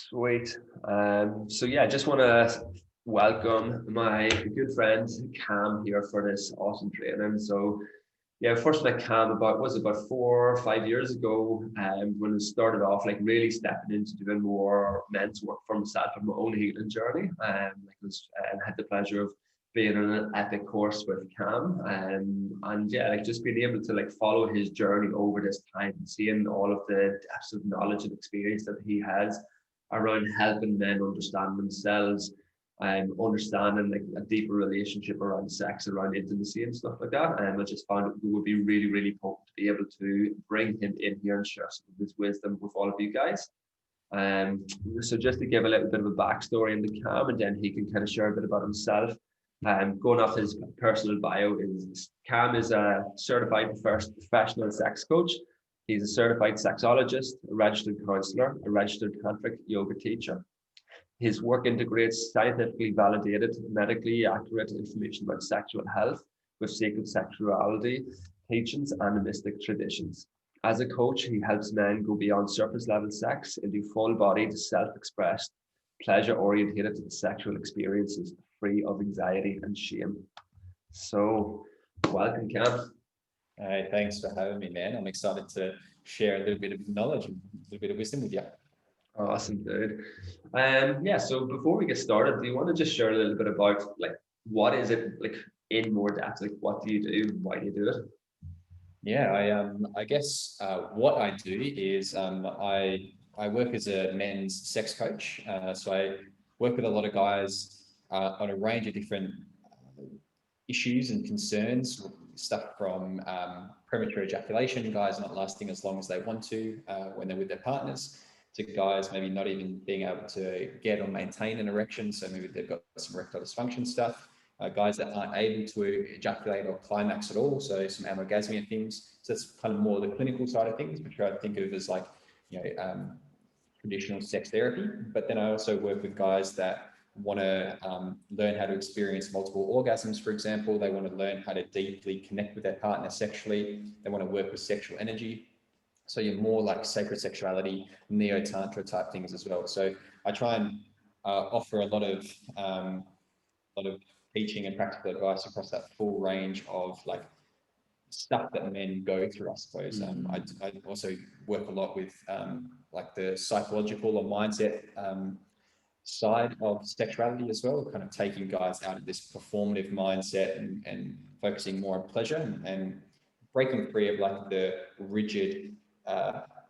Sweet. So yeah, just want to welcome my good friend Cam here for this awesome training. So yeah, first met Cam about 4 or 5 years ago, when I started off like really stepping into doing more men's work for myself on my own healing journey. Had the pleasure of being on an epic course with Cam, and yeah, like just being able to like follow his journey over this time and seeing all of the depths of knowledge and experience that he has around helping men understand themselves and understanding like a deeper relationship around sex, around intimacy and stuff like that. And I just found it would be really, really potent to be able to bring him in here and share some of his wisdom with all of you guys. Um, so just to give a little bit of a backstory into Cam, and then he can kind of share a bit about himself. Going off his personal bio, is Cam is a certified professional sex coach. He's a certified sexologist, a registered counselor, a registered tantric yoga teacher. His work integrates scientifically validated, medically accurate information about sexual health with sacred sexuality, teachings, and mystic traditions. As a coach, he helps men go beyond surface level sex into full bodied, self expressed, pleasure oriented sexual experiences free of anxiety and shame. So, welcome, Cam. Hey, thanks for having me, man. I'm excited to share a little bit of knowledge and a little bit of wisdom with you. Awesome, dude. Yeah, so before we get started, do you want to just share a little bit about like what is it like in more depth? Like what do you do? Why do you do it? I guess what I do is I work as a men's sex coach. So I work with a lot of guys on a range of different issues and concerns, stuff from premature ejaculation, guys not lasting as long as they want to when they're with their partners, to guys maybe not even being able to get or maintain an erection. So maybe they've got some erectile dysfunction stuff. Guys that aren't able to ejaculate or climax at all, so some anorgasmia things. So that's kind of more the clinical side of things, which I think of as like, traditional sex therapy. But then I also work with guys that want to learn how to experience multiple orgasms, for example. They want to learn how to deeply connect with their partner sexually. They want to work with sexual energy. So you're more like sacred sexuality, neo-tantra type things as well. So I try and offer a lot of teaching and practical advice across that full range of like stuff that men go through, I suppose. I also work a lot with like the psychological or mindset side of sexuality as well, kind of taking guys out of this performative mindset and focusing more on pleasure and breaking free of like the rigid,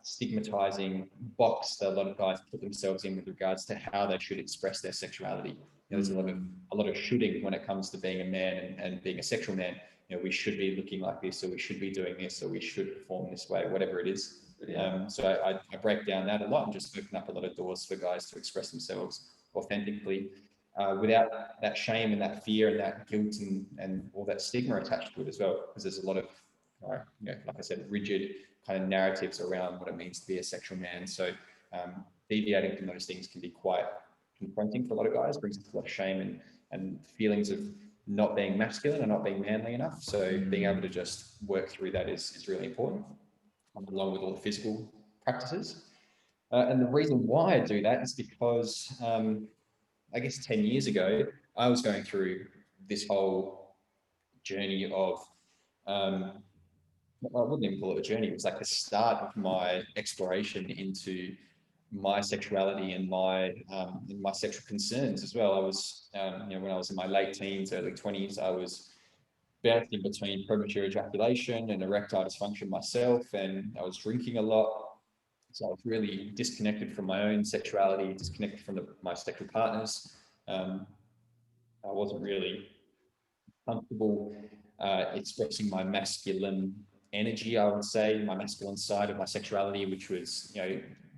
stigmatizing box that a lot of guys put themselves in with regards to how they should express their sexuality. There's a lot of shooting when it comes to being a man and being a sexual man. We should be looking like this, or we should be doing this, or we should perform this way, whatever it is. So I break down that a lot and just open up a lot of doors for guys to express themselves authentically without that shame and that fear and that guilt and all that stigma attached to it as well. Because there's a lot of, like I said, rigid kind of narratives around what it means to be a sexual man. So deviating from those things can be quite confronting for a lot of guys, brings a lot of shame and feelings of not being masculine and not being manly enough. So being able to just work through that is really important, along with all the physical practices. And the reason why I do that is because I guess 10 years ago, I was going through this whole journey of, I wouldn't even call it a journey. It was like the start of my exploration into my sexuality and my sexual concerns as well. I was, when I was in my late teens, early 20s, I was bouncing between premature ejaculation and erectile dysfunction myself, and I was drinking a lot. So I was really disconnected from my own sexuality, disconnected from my sexual partners. I wasn't really comfortable expressing my masculine energy, I would say, my masculine side of my sexuality, which was,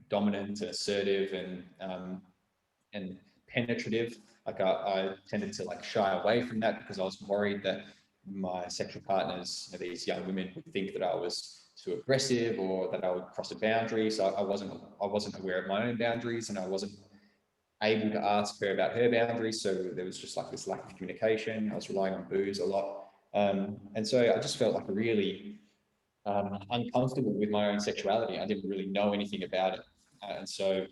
dominant and assertive and penetrative. Like I tended to like shy away from that because I was worried that my sexual partners, these young women, would think that I was too aggressive or that I would cross a boundary. So I wasn't aware of my own boundaries, and I wasn't able to ask her about her boundaries. So there was just like this lack of communication. I was relying on booze a lot. And so I just felt like really uncomfortable with my own sexuality. I didn't really know anything about it. And so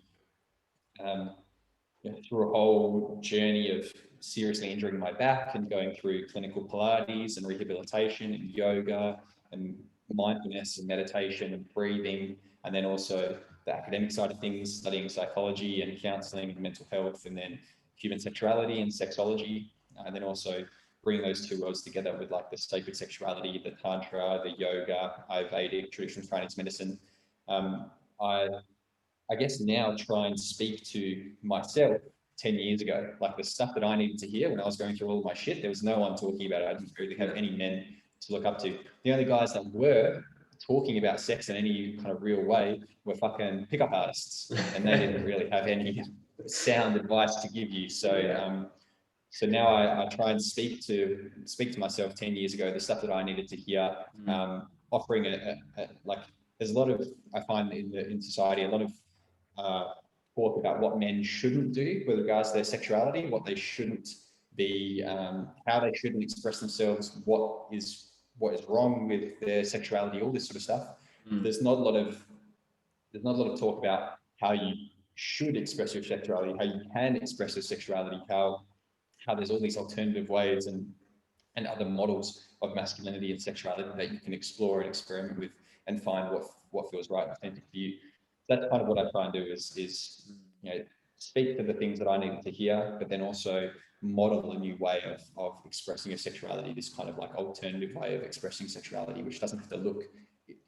through a whole journey of seriously injuring my back and going through clinical Pilates and rehabilitation and yoga and mindfulness and meditation and breathing, and then also the academic side of things, studying psychology and counseling and mental health, and then human sexuality and sexology, and then also bringing those two worlds together with like the sacred sexuality, the tantra, the yoga, Ayurvedic, traditional Chinese medicine. Um, I I guess now try and speak to myself 10 years ago, like the stuff that I needed to hear when I was going through all of my shit. There was no one talking about it. I didn't really have any men to look up to. The only guys that were talking about sex in any kind of real way were fucking pickup artists, and they didn't really have any sound advice to give you. So now I try and speak to myself 10 years ago, the stuff that I needed to hear, offering like, there's a lot of, I find in society, a lot of talk about what men shouldn't do with regards to their sexuality, what they shouldn't be, how they shouldn't express themselves, what is wrong with their sexuality, all this sort of stuff. There's not a lot of talk about how you should express your sexuality, how you can express your sexuality, how there's all these alternative ways and other models of masculinity and sexuality that you can explore and experiment with and find what feels right and authentic for you. That's kind of what I try and do is speak to the things that I needed to hear, but then also model a new way of expressing your sexuality, this kind of like alternative way of expressing sexuality, which doesn't have to look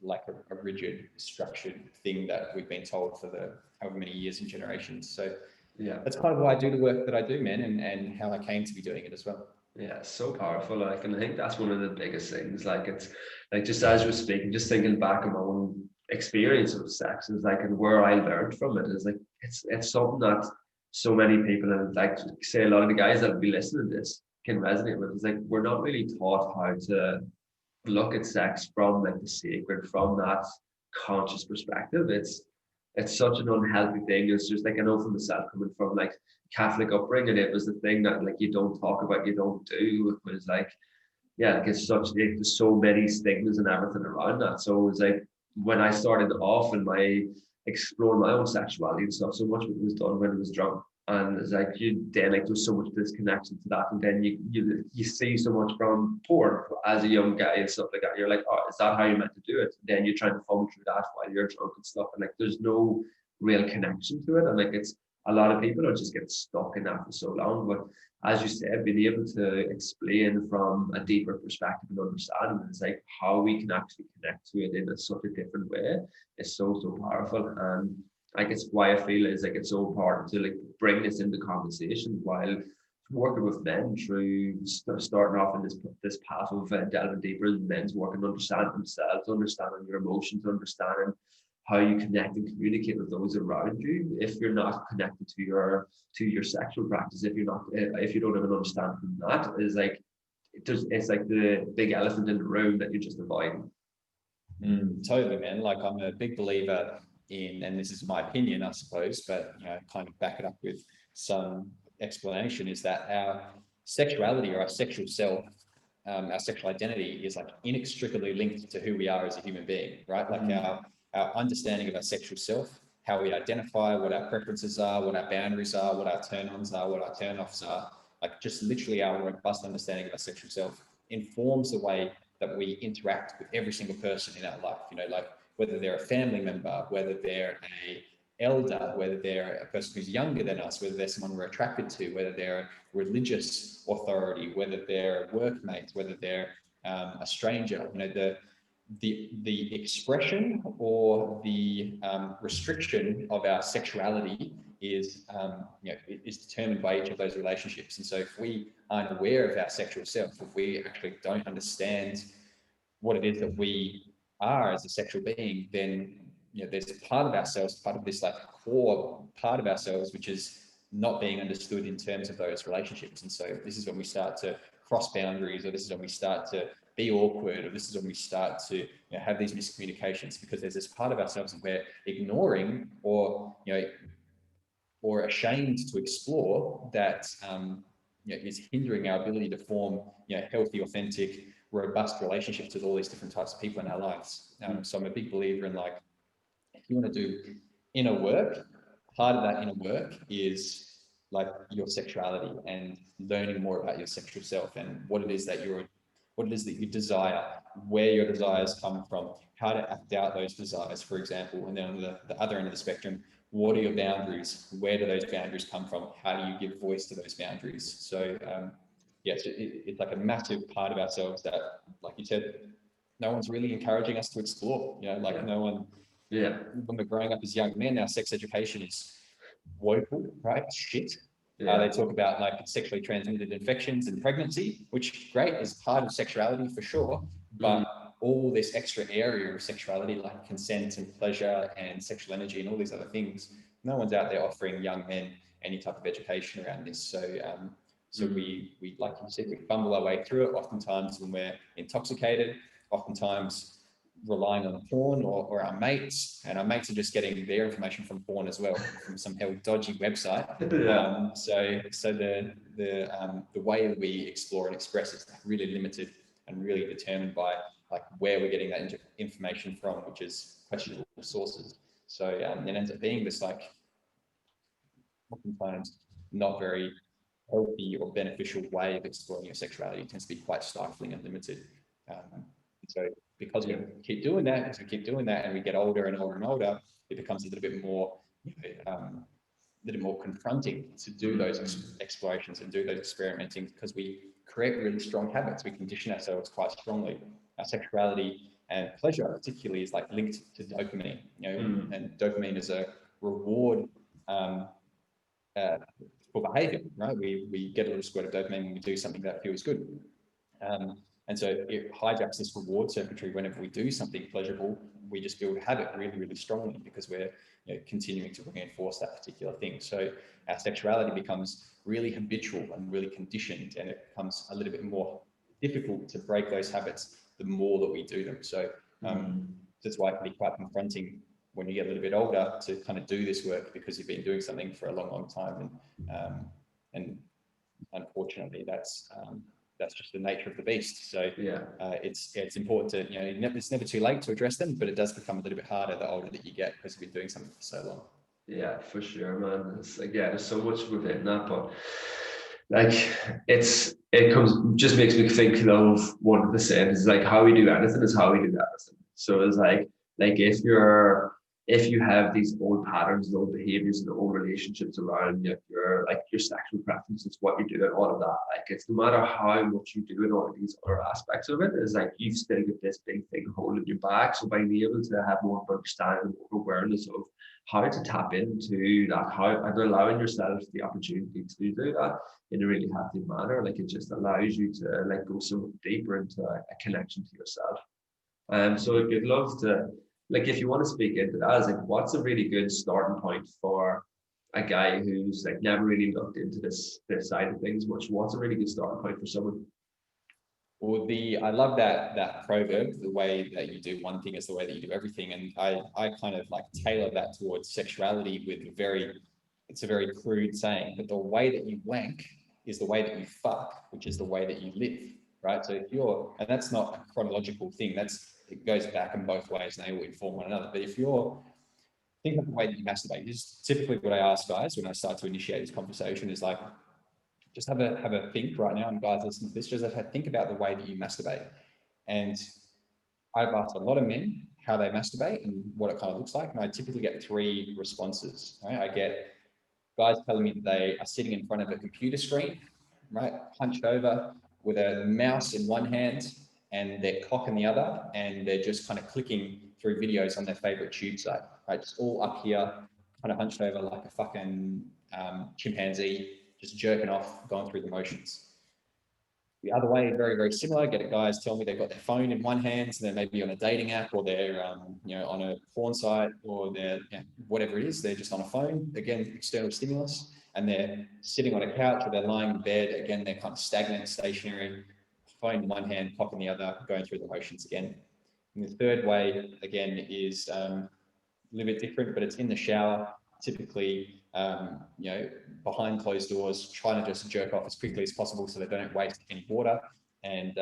like a rigid, structured thing that we've been told for the however many years and generations. So yeah, that's kind of why I do the work that I do, man, and how I came to be doing it as well. Yeah, so powerful. Like, and I think that's one of the biggest things. Like, it's like, just as you were speaking, just thinking back on my own experience of sex, is like, and where I learned from it is like, it's something that so many people, and like say a lot of the guys that will be listening to this can resonate with. It's like, we're not really taught how to look at sex from like the sacred, from that conscious perspective. It's such an unhealthy thing. It's just like, I know from myself, coming from like Catholic upbringing, it was the thing that like you don't talk about, you don't do. It was like, yeah, like it's such, there's so many stigmas and everything around that. So it was like, when I started off in my exploring my own sexuality and stuff, so much of it was done when I was drunk. And it's like, you then like, there's so much disconnection to that, and then you see so much from porn as a young guy and stuff like that. You're like, oh, is that how you're meant to do it? And then you're trying to funnel through that while you're drunk and stuff, and like there's no real connection to it. And like, it's a lot of people are just getting stuck in that for so long. But as you said, being able to explain from a deeper perspective and understanding, it's like how we can actually connect to it in such a different way is so powerful. And like, it's why I feel is like it's so important to like bring this into conversation while working with men through starting off in this path of delving deeper in men's work and understanding themselves, understanding your emotions, understanding how you connect and communicate with those around you. If you're not connected to your sexual practice, if you don't have an understanding from that, is like it's like the big elephant in the room that you're just avoiding. Totally, man. Like, I'm a big believer in, and this is my opinion, I suppose, but kind of back it up with some explanation, is that our sexuality or our sexual self, our sexual identity is like inextricably linked to who we are as a human being, right? Like our understanding of our sexual self, how we identify, what our preferences are, what our boundaries are, what our turn-ons are, what our turn-offs are, like just literally our robust understanding of our sexual self informs the way that we interact with every single person in our life, like whether they're a family member, whether they're a elder, whether they're a person who's younger than us, whether they're someone we're attracted to, whether they're a religious authority, whether they're a workmate, whether they're a stranger. The expression or the restriction of our sexuality is is determined by each of those relationships. And so if we aren't aware of our sexual self, if we actually don't understand what it is that we are as a sexual being, then there's part of ourselves, part of this like core part of ourselves, which is not being understood in terms of those relationships. And so this is when we start to cross boundaries, or this is when we start to be awkward, or this is when we start to have these miscommunications, because there's this part of ourselves that we're ignoring or ashamed to explore that is hindering our ability to form healthy, authentic, robust relationships with all these different types of people in our lives. So I'm a big believer in, like, if you want to do inner work, part of that inner work is like your sexuality and learning more about your sexual self and what it is that you desire, where your desires come from, how to act out those desires, for example. And then on the other end of the spectrum, what are your boundaries? Where do those boundaries come from? How do you give voice to those boundaries? So yes, it's like a massive part of ourselves that, like you said, no one's really encouraging us to explore. You know, like no one. Yeah. When we're growing up as young men, our sex education is woeful, right? Shit. Yeah. They talk about like sexually transmitted infections and pregnancy, which great is part of sexuality for sure, but all this extra area of sexuality like consent and pleasure and sexual energy and all these other things, no one's out there offering young men any type of education around this. So we like you said, we fumble our way through it oftentimes when we're intoxicated, oftentimes relying on porn or our mates, and our mates are just getting their information from porn as well, from some hell dodgy website. Yeah. So the way that we explore and express is really limited and really determined by like where we're getting that information from, which is questionable sources. So it ends up being this like oftentimes not very healthy or beneficial way of exploring your sexuality. It tends to be quite stifling and limited. So because we keep doing that, and we get older and older and older, it becomes a little bit more, confronting to do those explorations and do those experimenting, because we create really strong habits. We condition ourselves quite strongly. Our sexuality and pleasure, particularly, is like linked to dopamine. And dopamine is a reward for behavior, right? We get a little squirt of dopamine when we do something that feels good. And so it hijacks this reward circuitry. Whenever we do something pleasurable, we just build a habit really, really strongly because we're continuing to reinforce that particular thing. So our sexuality becomes really habitual and really conditioned, and it becomes a little bit more difficult to break those habits the more that we do them. So that's why it can be quite confronting when you get a little bit older to kind of do this work, because you've been doing something for a long, long time. And unfortunately, that's just the nature of the beast. So it's important to, it's never too late to address them, but it does become a little bit harder the older that you get, because you've been doing something for so long. Yeah, for sure, man. It's like, there's so much within that, but like just makes me think of one of the sayings, like how we do anything is how we do everything. So it's like if you have these old patterns, old behaviors, and old relationships around your sexual preferences, what you're doing, all of that, like it's no matter how much you do in all of these other aspects of it, is like you've still got this big thing holding you back. So by being able to have more understanding, more awareness of how to tap into that, and allowing yourself the opportunity to do that in a really healthy manner, like it just allows you to like go so deeper into a connection to yourself. So I'd love to, like, if you want to speak into that, like, what's a really good starting point for a guy who's like never really looked into this side of things much? What's a really good starting point for someone? Well, I love that proverb, the way that you do one thing is the way that you do everything. And I kind of like tailor that towards sexuality with it's a very crude saying, but the way that you wank is the way that you fuck, which is the way that you live, right? So and that's not a chronological thing, it goes back in both ways and they all inform one another. But if think of the way that you masturbate, this is typically what I ask guys when I start to initiate this conversation, is like, just have a think right now, and guys listen to this, just have a think about the way that you masturbate. And I've asked a lot of men how they masturbate and what it kind of looks like, and I typically get 3 responses. Right? I get guys telling me that they are sitting in front of a computer screen, right, hunched over with a mouse in one hand and their cock in the other, and they're just kind of clicking through videos on their favorite tube site, right, just all up here, kind of hunched over like a fucking chimpanzee, just jerking off, going through the motions. The other way, very, very similar. Get guys tell me they've got their phone in one hand, so they're maybe on a dating app, or they're on a porn site, or they're whatever it is. They're just on a phone. Again, external stimulus, and they're sitting on a couch or they're lying in bed. Again, they're kind of stagnant, stationary. Phone in one hand, cock in the other, going through the motions again. And the third way, again, is a little bit different, but it's in the shower, typically, behind closed doors, trying to just jerk off as quickly as possible so they don't waste any water, and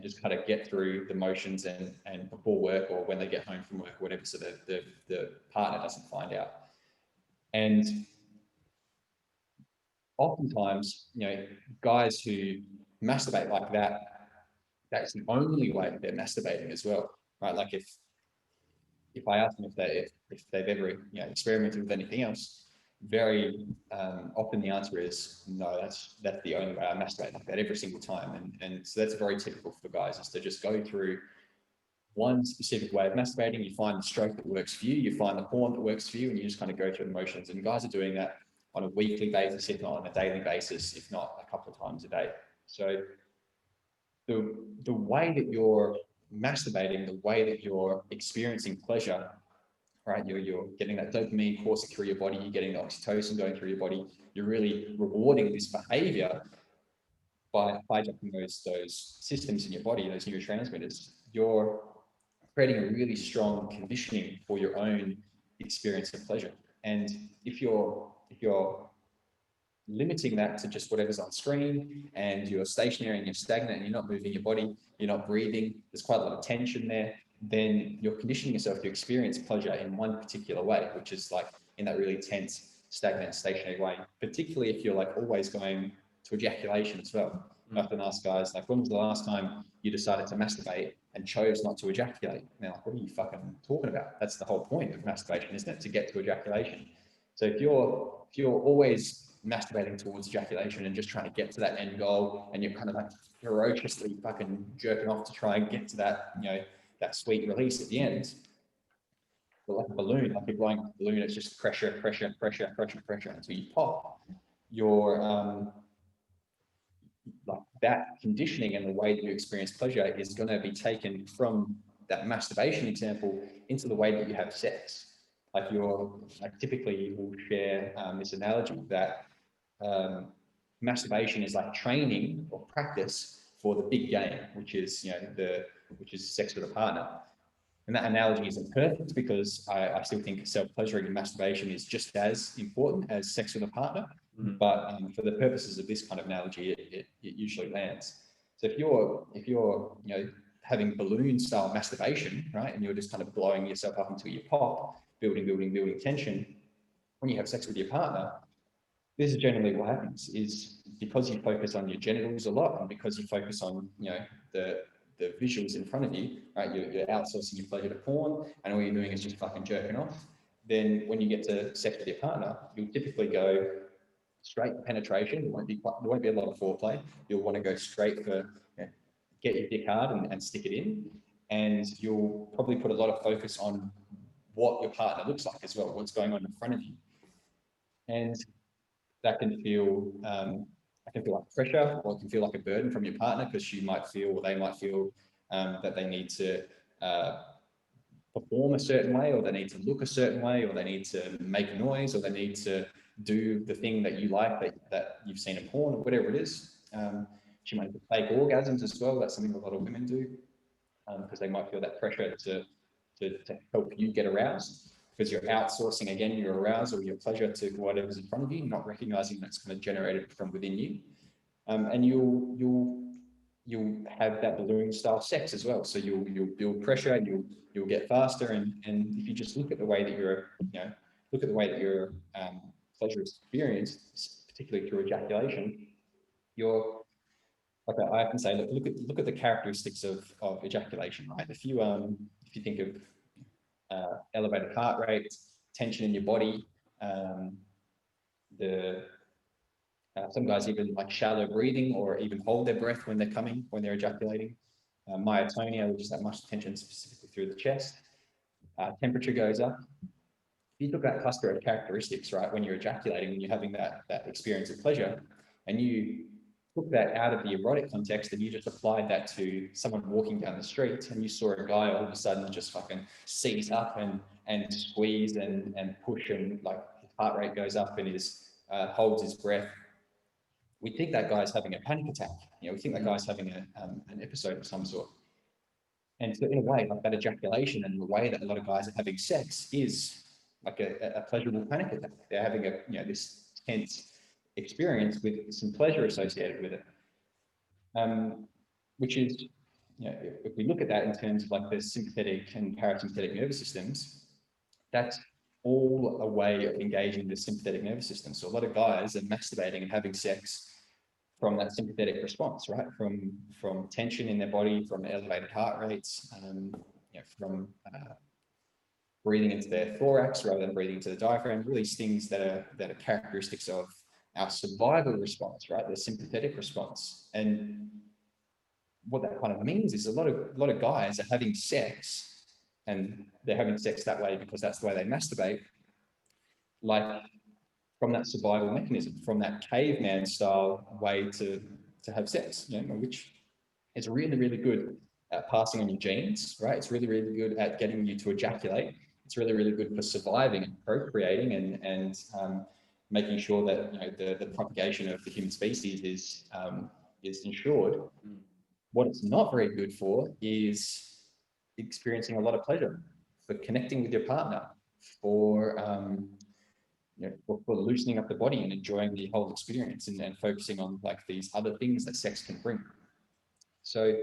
just kind of get through the motions and before work or when they get home from work, whatever, so that the partner doesn't find out. And oftentimes, guys who masturbate like that, that's the only way that they're masturbating as well, right? Like if I ask them if they've ever experimented with anything else, very often the answer is no. That's the only way I masturbate like that every single time, and so that's very typical for guys, is to just go through one specific way of masturbating. You find the stroke that works for you, you find the porn that works for you, and you just kind of go through the motions. And guys are doing that on a weekly basis, if not on a daily basis, if not a couple of times a day. So the way that you're masturbating, the way that you're experiencing pleasure, right? You're getting that dopamine coursing through your body, you're getting the oxytocin going through your body, you're really rewarding this behavior by hijacking those systems in your body, those neurotransmitters. You're creating a really strong conditioning for your own experience of pleasure. And if you're limiting that to just whatever's on screen, and you're stationary and you're stagnant and you're not moving your body, you're not breathing, there's quite a lot of tension there, then you're conditioning yourself to experience pleasure in one particular way, which is like in that really tense, stagnant, stationary way, particularly if you're like always going to ejaculation as well. I often ask guys, like, when was the last time you decided to masturbate and chose not to ejaculate? And they're like, what are you fucking talking about? That's the whole point of masturbation, isn't it? To get to ejaculation. So if you're always masturbating towards ejaculation and just trying to get to that end goal, and you're kind of like ferociously fucking jerking off to try and get to that, that sweet release at the end, but like a balloon, like you're blowing a balloon, it's just pressure, pressure, pressure, pressure, pressure until you pop. Your like that conditioning and the way that you experience pleasure is going to be taken from that masturbation example into the way that you have sex. Like typically we'll share this analogy that masturbation is like training or practice for the big game, which is sex with a partner. And that analogy isn't perfect, because I still think self-pleasuring and masturbation is just as important as sex with a partner. Mm-hmm. But for the purposes of this kind of analogy, it usually lands. So if you're having balloon style masturbation, right, and you're just kind of blowing yourself up until you pop, building tension, when you have sex with your partner, this is generally what happens, is because you focus on your genitals a lot, and because you focus on the visuals in front of you, right? You're outsourcing your pleasure to porn, and all you're doing is just fucking jerking off. Then when you get to sex with your partner, you'll typically go straight for penetration. There won't be a lot of foreplay. You'll want to go straight for get your dick hard and stick it in, and you'll probably put a lot of focus on what your partner looks like as well, what's going on in front of you, and that can feel like pressure, or it can feel like a burden from your partner, because they might feel that they need to perform a certain way, or they need to look a certain way, or they need to make a noise, or they need to do the thing that you like, that you've seen in porn, or whatever it is. She might fake orgasms as well. That's something a lot of women do, because they might feel that pressure to help you get aroused, because you're outsourcing again your arousal, your pleasure, to whatever's in front of you, not recognizing that's kind of generated from within you. And you'll have that balloon style sex as well. So you'll build pressure, and you'll get faster. And if you just look at the way that your pleasure is experienced, particularly through ejaculation, you're like, I often say, look at the characteristics of ejaculation, right? If you think of elevated heart rate, tension in your body, some guys even like shallow breathing, or even hold their breath when they're ejaculating. Myotonia, which is that much tension specifically through the chest. Temperature goes up. If you look at that cluster of characteristics, right, when you're ejaculating, when you're having that experience of pleasure, and you took that out of the erotic context, and you just applied that to someone walking down the street, and you saw a guy all of a sudden just fucking seize up and squeeze and push, and like his heart rate goes up, and holds his breath, we think that guy's having a panic attack. We think that guy's having an episode of some sort. And so in a way, like that ejaculation and the way that a lot of guys are having sex is like a pleasurable panic attack. They're having this tense experience with some pleasure associated with it. Which is, if we look at that in terms of like the sympathetic and parasympathetic nervous systems, that's all a way of engaging the sympathetic nervous system. So a lot of guys are masturbating and having sex from that sympathetic response, right? From tension in their body, from elevated heart rates, from breathing into their thorax rather than breathing into the diaphragm. All these things that are characteristics of our survival response, right? The sympathetic response. And what that kind of means is a lot of guys are having sex, and they're having sex that way because that's the way they masturbate, like from that survival mechanism, from that caveman style way to have sex, which is really, really good at passing on your genes, right? It's really, really good at getting you to ejaculate. It's really, really good for surviving and procreating and making sure that the propagation of the human species is ensured. What it's not very good for is experiencing a lot of pleasure, for connecting with your partner, for loosening up the body and enjoying the whole experience, and focusing on like these other things that sex can bring. So,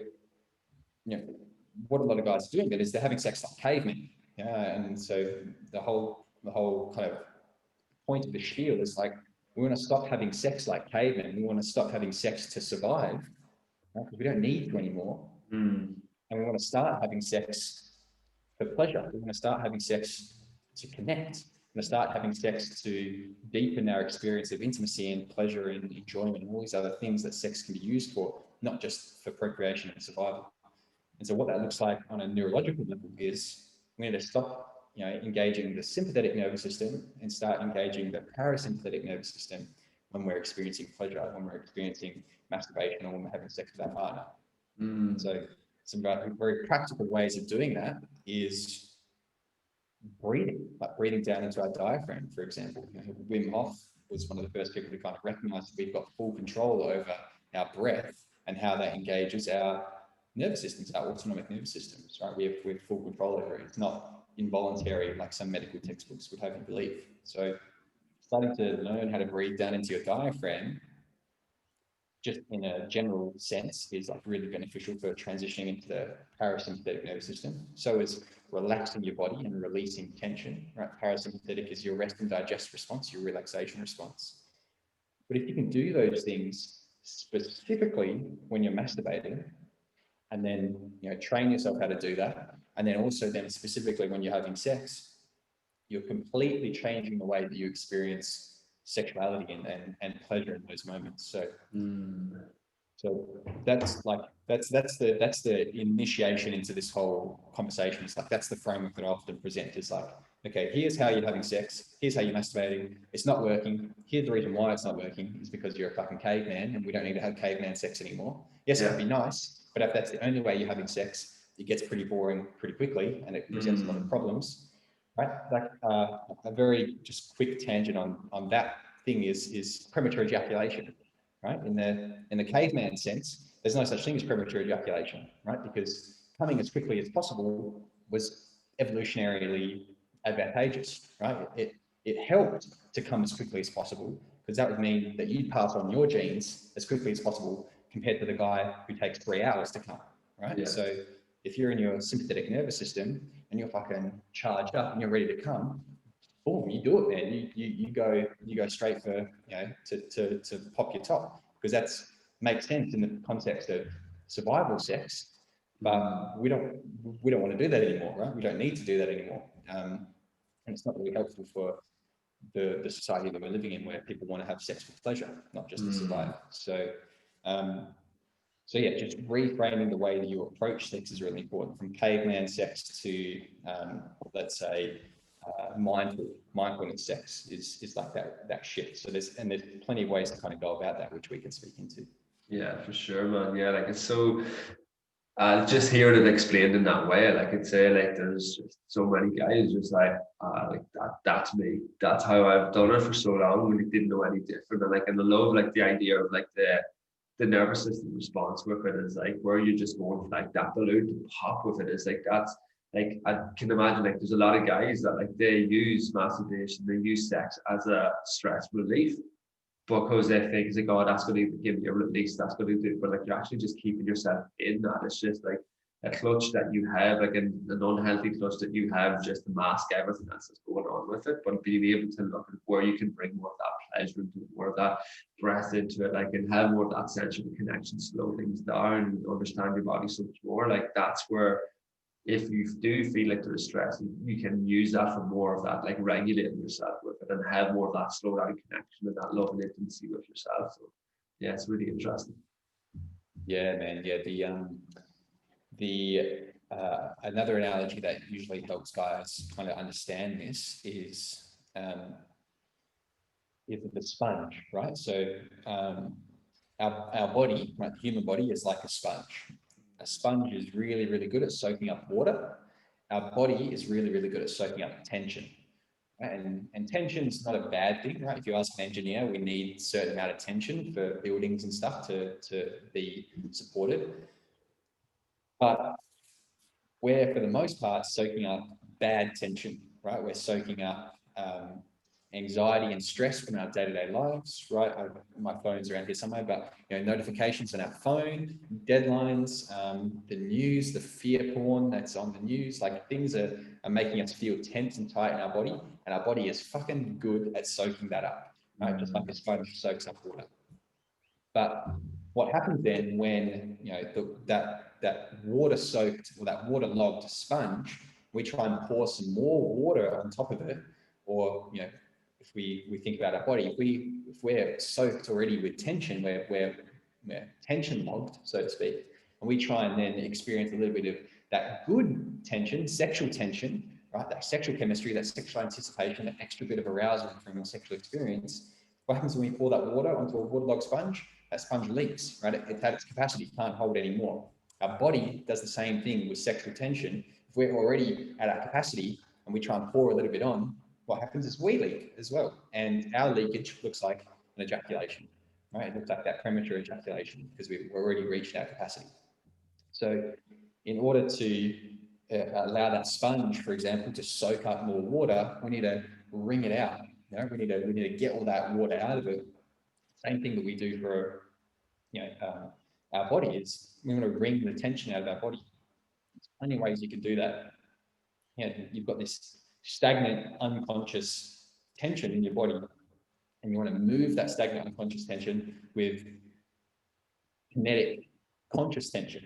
what a lot of guys are doing is they're having sex like cavemen. And so the whole kind of point of the spiel is like, we want to stop having sex like cavemen. We want to stop having sex to survive, right? Because we don't need to anymore. And we want to start having sex for pleasure. We want to start having sex to connect. We're going to start having sex to deepen our experience of intimacy and pleasure and enjoyment and all these other things that sex can be used for, not just for procreation and survival. And so what that looks like on a neurological level is we need to stop engaging the sympathetic nervous system and start engaging the parasympathetic nervous system when we're experiencing pleasure, when we're experiencing masturbation, or when we're having sex with our partner. So some very practical ways of doing that is breathing, like breathing down into our diaphragm, for example. Wim Hof was one of the first people to kind of recognize that we've got full control over our breath and how that engages our nervous systems, our autonomic nervous systems, right? We have full control over it. It's not involuntary like some medical textbooks would have you believe. So starting to learn how to breathe down into your diaphragm, just in a general sense, is like really beneficial for transitioning into the parasympathetic nervous system. So is relaxing your body and releasing tension, right? Parasympathetic is your rest and digest response, your relaxation response. But if you can do those things specifically when you're masturbating, and then train yourself how to do that, and then also then specifically when you're having sex, you're completely changing the way that you experience sexuality and pleasure in those moments. So that's the initiation into this whole conversation. It's like, that's the framework that I often present, is like, okay, here's how you're having sex, here's how you're masturbating, it's not working, here's the reason why it's not working, is because you're a fucking caveman and we don't need to have caveman sex anymore. Yes, it'd be nice, but if that's the only way you're having sex, it gets pretty boring pretty quickly and it presents a lot of problems, right? Like a very just quick tangent on that thing is premature ejaculation, right? In the caveman sense, there's no such thing as premature ejaculation, right? Because coming as quickly as possible was evolutionarily advantageous, right? It helped to come as quickly as possible, because that would mean that you'd pass on your genes as quickly as possible compared to the guy who takes 3 hours to come, right? Yeah. So if you're in your sympathetic nervous system and you're fucking charged up and you're ready to come, boom, you do it, man. You go straight for to pop your top, because that's makes sense in the context of survival sex. But we don't want to do that anymore, right? We don't need to do that anymore, and it's not really helpful for the society that we're living in, where people want to have sex for pleasure, not just to survive. So yeah, just reframing the way that you approach sex is really important. From caveman sex to let's say mindfulness sex is like that shift. So there's plenty of ways to kind of go about that, which we can speak into. Yeah, for sure, man. Yeah, like it's so just hearing it explained in that way, like I'd say, like there's just so many guys just like that's me. That's how I've done it for so long, when didn't know any different. And I love like the idea of like the nervous system response with it is like where you just going like that balloon to pop with it is like that's like I can imagine like there's a lot of guys that like they use masturbation, they use sex as a stress relief, because they think it's like, oh, that's going to give you a release, that's going to do it. But like you're actually just keeping yourself in that. It's just like a clutch that you have, like an unhealthy clutch that you have, just to mask everything that's going on with it. But being able to look at where you can bring more of that pleasure into it, more of that breath into it, like, and have more of that sensual connection, slow things down, understand your body so much more. Like, that's where, if you do feel like there's stress, you can use that for more of that, like regulating yourself with it, and have more of that slow down connection and that love and intimacy with yourself. So yeah, it's really interesting. Yeah, man. Yeah, the another analogy that usually helps guys kind of understand this is the sponge, right? So our body, right, the human body is like a sponge. A sponge is really, really good at soaking up water. Our body is really, really good at soaking up tension. And tension is not a bad thing, right? If you ask an engineer, we need a certain amount of tension for buildings and stuff to be supported. But we're, for the most part, soaking up bad tension, right? We're soaking up anxiety and stress from our day-to-day lives, right? My phone's around here somewhere, but notifications on our phone, deadlines, the news, the fear porn that's on the news, like things are making us feel tense and tight in our body, and our body is fucking good at soaking that up, right? Just like a sponge soaks up water. But what happens then when that water soaked or that water logged sponge, we try and pour some more water on top of it, or if we think about our body, if we're soaked already with tension, we're tension logged, so to speak, and we try and then experience a little bit of that good tension, sexual tension, right? That sexual chemistry, that sexual anticipation, that extra bit of arousal from a sexual experience. What happens when we pour that water onto a waterlogged sponge? That sponge leaks, right? It's at its capacity, can't hold anymore. Our body does the same thing with sexual tension. If we're already at our capacity and we try and pour a little bit on, what happens is we leak as well. And our leakage looks like an ejaculation, right? It looks like that premature ejaculation because we've already reached our capacity. So in order to allow that sponge, for example, to soak up more water, we need to wring it out. We need to get all that water out of it. Same thing that we do for our body is we want to wring the tension out of our body. There's plenty of ways you can do that. You've got this stagnant unconscious tension in your body, and you want to move that stagnant unconscious tension with kinetic conscious tension,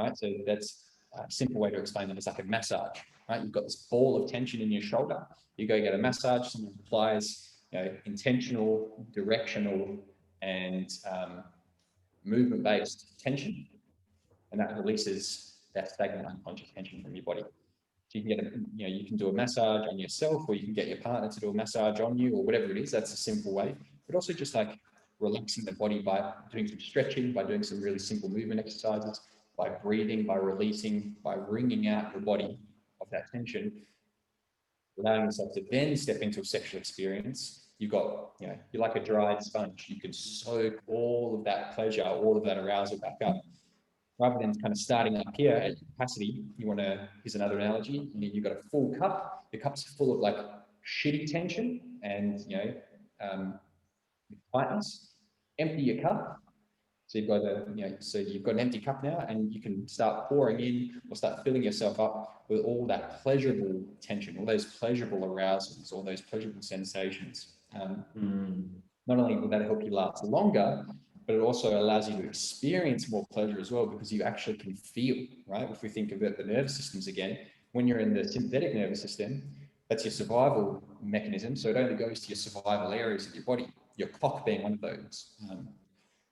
right? So that's a simple way to explain that is like a massage, right? You've got this ball of tension in your shoulder. You go get a massage, someone applies intentional, directional, and movement-based tension, and that releases that stagnant unconscious tension from your body. So you can get you can do a massage on yourself, or you can get your partner to do a massage on you, or whatever it is. That's a simple way. But also just like relaxing the body by doing some stretching, by doing some really simple movement exercises, by breathing, by releasing, by wringing out your body of that tension, allowing yourself to then step into a sexual experience. You've got, you're like a dried sponge. You can soak all of that pleasure, all of that arousal back up. Rather than kind of starting up here at capacity, here's another analogy, you've got a full cup, the cup's full of like shitty tension and, tightness. Empty your cup. So you've got you've got an empty cup now, and you can start pouring in or start filling yourself up with all that pleasurable tension, all those pleasurable arousals, all those pleasurable sensations. Not only will that help you last longer, but it also allows you to experience more pleasure as well, because you actually can feel, right? If we think about the nervous systems again, when you're in the sympathetic nervous system, that's your survival mechanism. So it only goes to your survival areas of your body, your cock being one of those.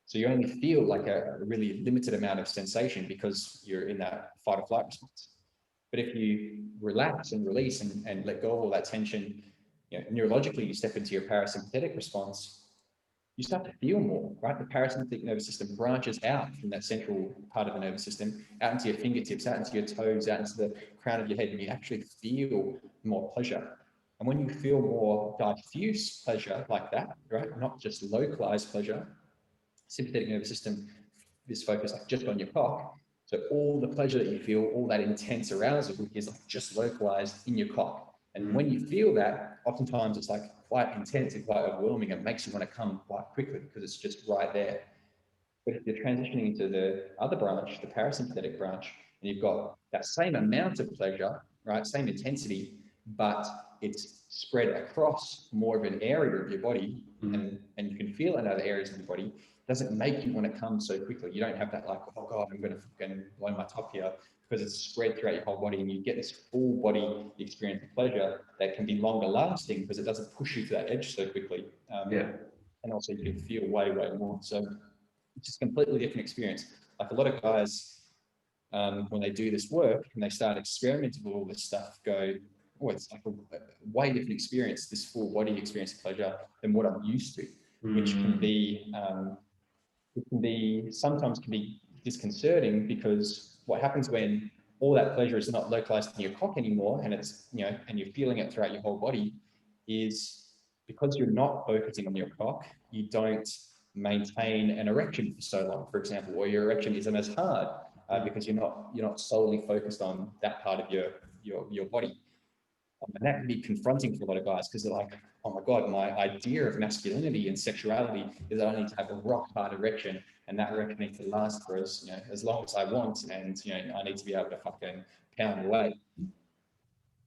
So you only feel like a really limited amount of sensation because you're in that fight or flight response. But if you relax and release and let go of all that tension, neurologically, you step into your parasympathetic response, you start to feel more, right? The parasympathetic nervous system branches out from that central part of the nervous system, out into your fingertips, out into your toes, out into the crown of your head, and you actually feel more pleasure. And when you feel more diffuse pleasure like that, right? Not just localized pleasure, sympathetic nervous system is focused like just on your cock. So all the pleasure that you feel, all that intense arousal is like just localized in your cock. And when you feel that, oftentimes it's like quite intense and quite overwhelming. It makes you want to come quite quickly because it's just right there. But if you're transitioning into the other branch, the parasympathetic branch, and you've got that same amount of pleasure, right? Same intensity, but it's spread across more of an area of your body, and you can feel it in other areas of your body. Doesn't make you want to come so quickly. You don't have that like, oh God, I'm going to fucking blow my top here, because it's spread throughout your whole body, and you get this full body experience of pleasure that can be longer lasting because it doesn't push you to that edge so quickly. And also you can feel way more. So it's just a completely different experience. Like a lot of guys, when they do this work and they start experimenting with all this stuff, go, oh, it's like a way different experience, this full body experience of pleasure, than what I'm used to, which can be, sometimes can be disconcerting, because what happens when all that pleasure is not localized in your cock anymore, and it's, you know, and you're feeling it throughout your whole body, is because you're not focusing on your cock, you don't maintain an erection for so long, for example, or your erection isn't as hard, because you're not solely focused on that part of your body. And that can be confronting for a lot of guys, because they're like, oh my God, my idea of masculinity and sexuality is that I need to have a rock hard erection, and that erection needs to last for as long as I want, and I need to be able to fucking pound away.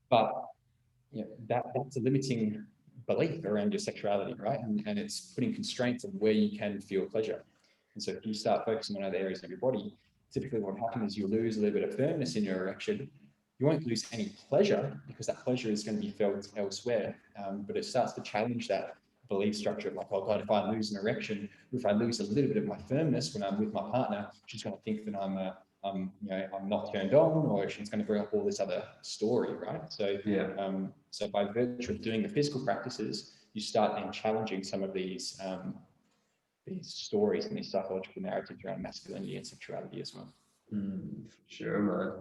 But that's a limiting belief around your sexuality, right? And it's putting constraints on where you can feel pleasure. And so if you start focusing on other areas of your body, typically what happens is you lose a little bit of firmness in your erection. You won't lose any pleasure, because that pleasure is going to be felt elsewhere. But it starts to challenge that belief structure of like, oh God, if I lose an erection, if I lose a little bit of my firmness when I'm with my partner, she's going to think that I'm not turned on, or she's going to bring up all this other story, right? So so by virtue of doing the physical practices, you start then challenging some of these stories and these psychological narratives around masculinity and sexuality as well. For sure, man.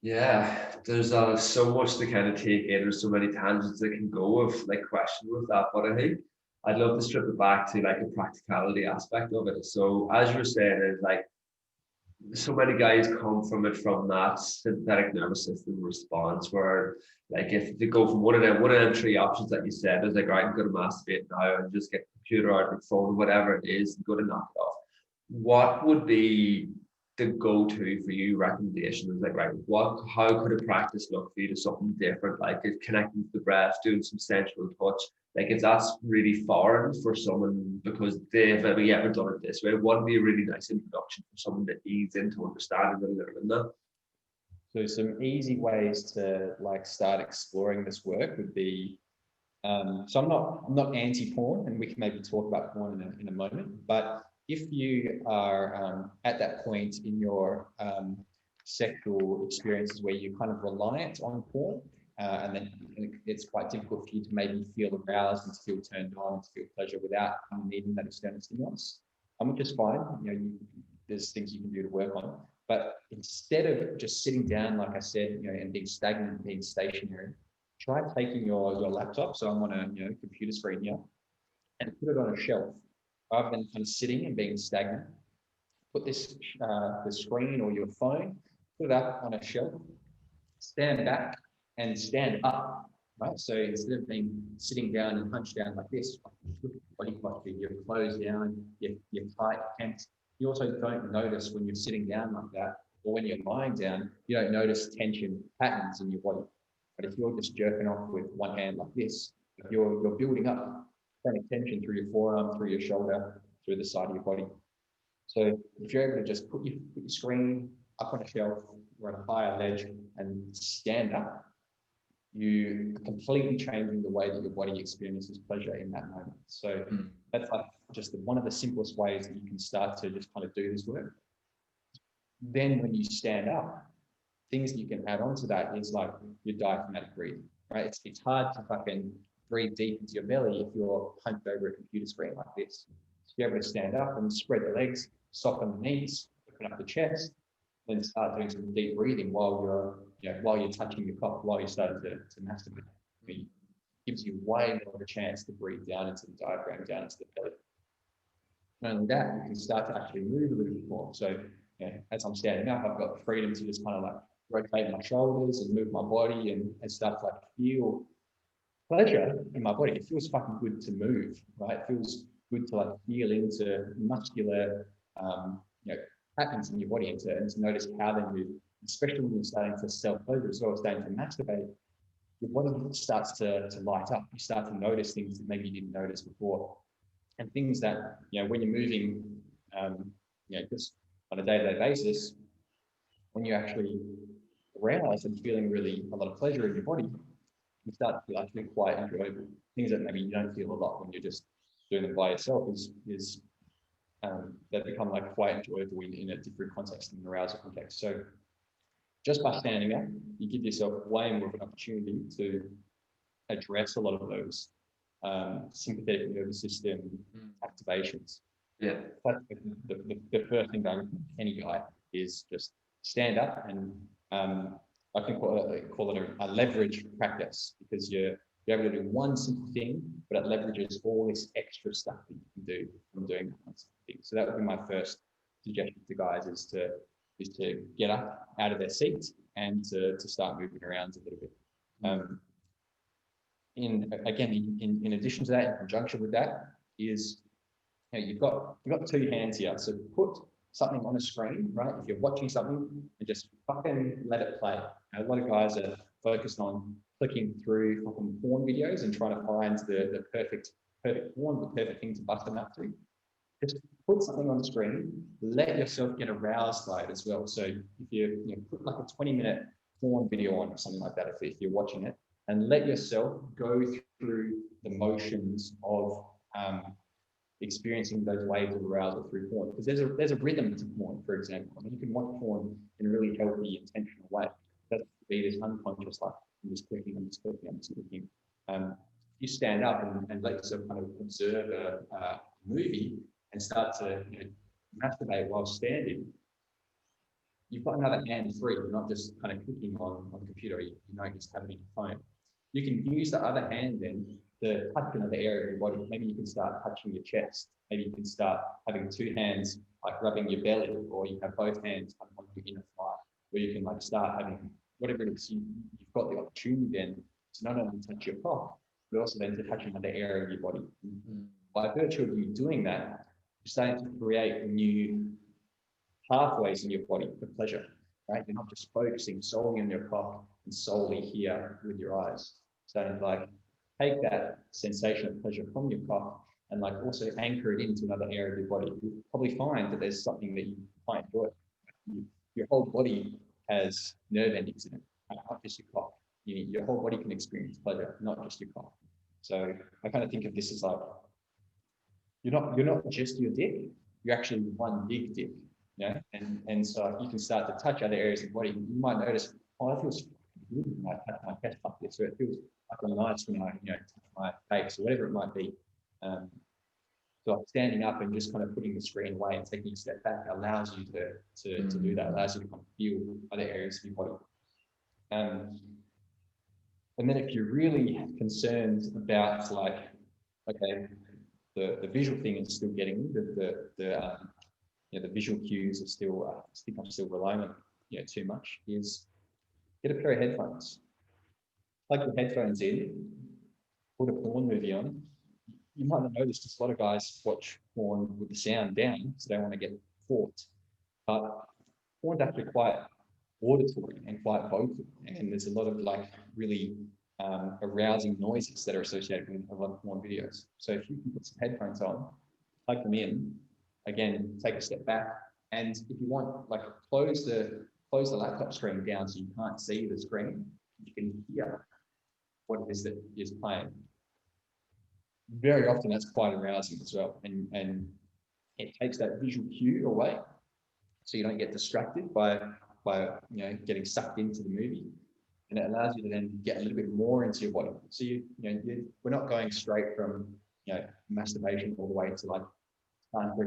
Yeah, there's so much to kind of take in. There's so many tangents that can go of like question with that, but I think I'd love to strip it back to like the practicality aspect of it. So as you're saying, is like so many guys come from it from that sympathetic nervous system response, where like if they go from one of them three options that you said, is like, right, I'm going to masturbate now and just get the computer out, the phone, whatever it is, and go to knock it off. What would be the go-to for you recommendation? Is like, right, how could a practice look for you to something different, like connecting to the breath, doing some sensual touch? Like if that's really foreign for someone because they've maybe ever done it this way, what would be a really nice introduction for someone to ease into understanding and learning that? So some easy ways to like start exploring this work would be, so I'm not anti-porn, and we can maybe talk about porn in a moment, but if you are at that point in your sexual experiences where you're kind of reliant on porn, and then it's quite difficult for you to maybe feel aroused and to feel turned on and to feel pleasure without needing that external stimulus, which is fine. There's things you can do to work on. But instead of just sitting down, like I said, and being stagnant, being stationary, try taking your laptop. So I'm on a computer screen here, and put it on a shelf rather than kind of sitting and being stagnant. Put this the screen or your phone, put it up on a shelf, stand back and stand up, right? So instead of being sitting down and hunched down like this, body posture, you're closed down, you're tight, tense. You also don't notice when you're sitting down like that, or when you're lying down, you don't notice tension patterns in your body. But if you're just jerking off with one hand like this, you're building up tension through your forearm, through your shoulder, through the side of your body. So if you're able to just put your screen up on a shelf or on a higher ledge and stand up, you are completely changing the way that your body experiences pleasure in that moment. So that's like just one of the simplest ways that you can start to just kind of do this work. Then when you stand up, things that you can add on to that is like your diaphragmatic breathing, right? It's hard to fucking breathe deep into your belly if you're hunched over a computer screen like this. So you're able to stand up and spread the legs, soften the knees, open up the chest, then start doing some deep breathing while you're touching your cock, while you're starting to masturbate. It gives you way more of a chance to breathe down into the diaphragm, down into the belly. Not only that, you can start to actually move a little bit more. So as I'm standing up, I've got the freedom to just kind of like rotate my shoulders and move my body and start to like feel pleasure in my body. It feels fucking good to move, right? It feels good to like feel into muscular patterns in your body and to notice how they move, especially when you're starting to self-pleasure as well, starting to masturbate, your body starts to light up. You start to notice things that maybe you didn't notice before, and things that, when you're moving, just on a day-to-day basis, when you're actually aroused and feeling really a lot of pleasure in your body, you start to feel actually quite enjoyable. Things that maybe you don't feel a lot when you're just doing them by yourself is they become like quite enjoyable in a different context, in an arousal context. So just by standing up, you give yourself way more of an opportunity to address a lot of those sympathetic nervous system activations. Yeah. But the first thing that I recommend to any guy is just stand up, and I can call it a leverage practice, because you're able to do one simple thing, but it leverages all this extra stuff that you can do from doing that one simple thing. So that would be my first suggestion to guys, is to get up out of their seat and to start moving around a little bit. In addition to that, in conjunction with that, is you've got two hands here. So put something on a screen, right? If you're watching something, and just fucking let it play. A lot of guys are focused on clicking through fucking porn videos and trying to find the perfect porn, the perfect thing to bust them up to. Just put something on the screen, let yourself get aroused by it as well. So if you put like a 20-minute porn video on or something like that, if you're watching it, and let yourself go through the motions of experiencing those waves of arousal through porn. Because there's a rhythm to porn, for example. I mean, you can watch porn in a really healthy, intentional way. That be this unconscious, like I'm just clicking, I'm just clicking, I'm just clicking. You stand up and let yourself kind of observe a movie and start to masturbate while standing. You've got another hand free. You're not just kind of clicking on the computer. You just have it in your phone. You can use the other hand then to touch another area of your body. Maybe you can start touching your chest. Maybe you can start having two hands like rubbing your belly, or you have both hands on your inner thigh, where you can like start having whatever it is. You've got the opportunity then to not only touch your cock, but also then to touch another area of your body. By virtue of you doing that, you're starting to create new pathways in your body for pleasure, right? You're not just focusing solely on your cock and solely here with your eyes. So like take that sensation of pleasure from your cock and like also anchor it into another area of your body. You'll probably find that there's something that you might enjoy. Your whole body has nerve endings in it, not just your cock. Your whole body can experience pleasure, not just your cock. So I kind of think of this as like, you're not just your dick, you're actually one big dick. And so if you can start to touch other areas of the body, you might notice, oh, that feels good when I touch my chest like this, or it feels like nice when I touch my face, or whatever it might be. So like standing up and just kind of putting the screen away and taking a step back allows you to do that, allows you to kind of feel other areas of your body. And then if you're really concerned about like, okay, the visual thing is still getting the visual cues are still, I think I'm still relying on too much, is get a pair of headphones. Plug your headphones in, put a porn movie on. You might have noticed just a lot of guys watch porn with the sound down, so they don't want to get caught. But porn's actually quite auditory and quite vocal, and there's a lot of like really arousing noises that are associated with a lot of porn videos. So if you can put some headphones on, plug them in, again, take a step back, and if you want, like close the laptop screen down so you can't see the screen, you can hear what it is that is playing. Very often that's quite arousing as well, and it takes that visual cue away, so you don't get distracted by getting sucked into the movie, and it allows you to then get a little bit more into your body. So we're not going straight from masturbation all the way to like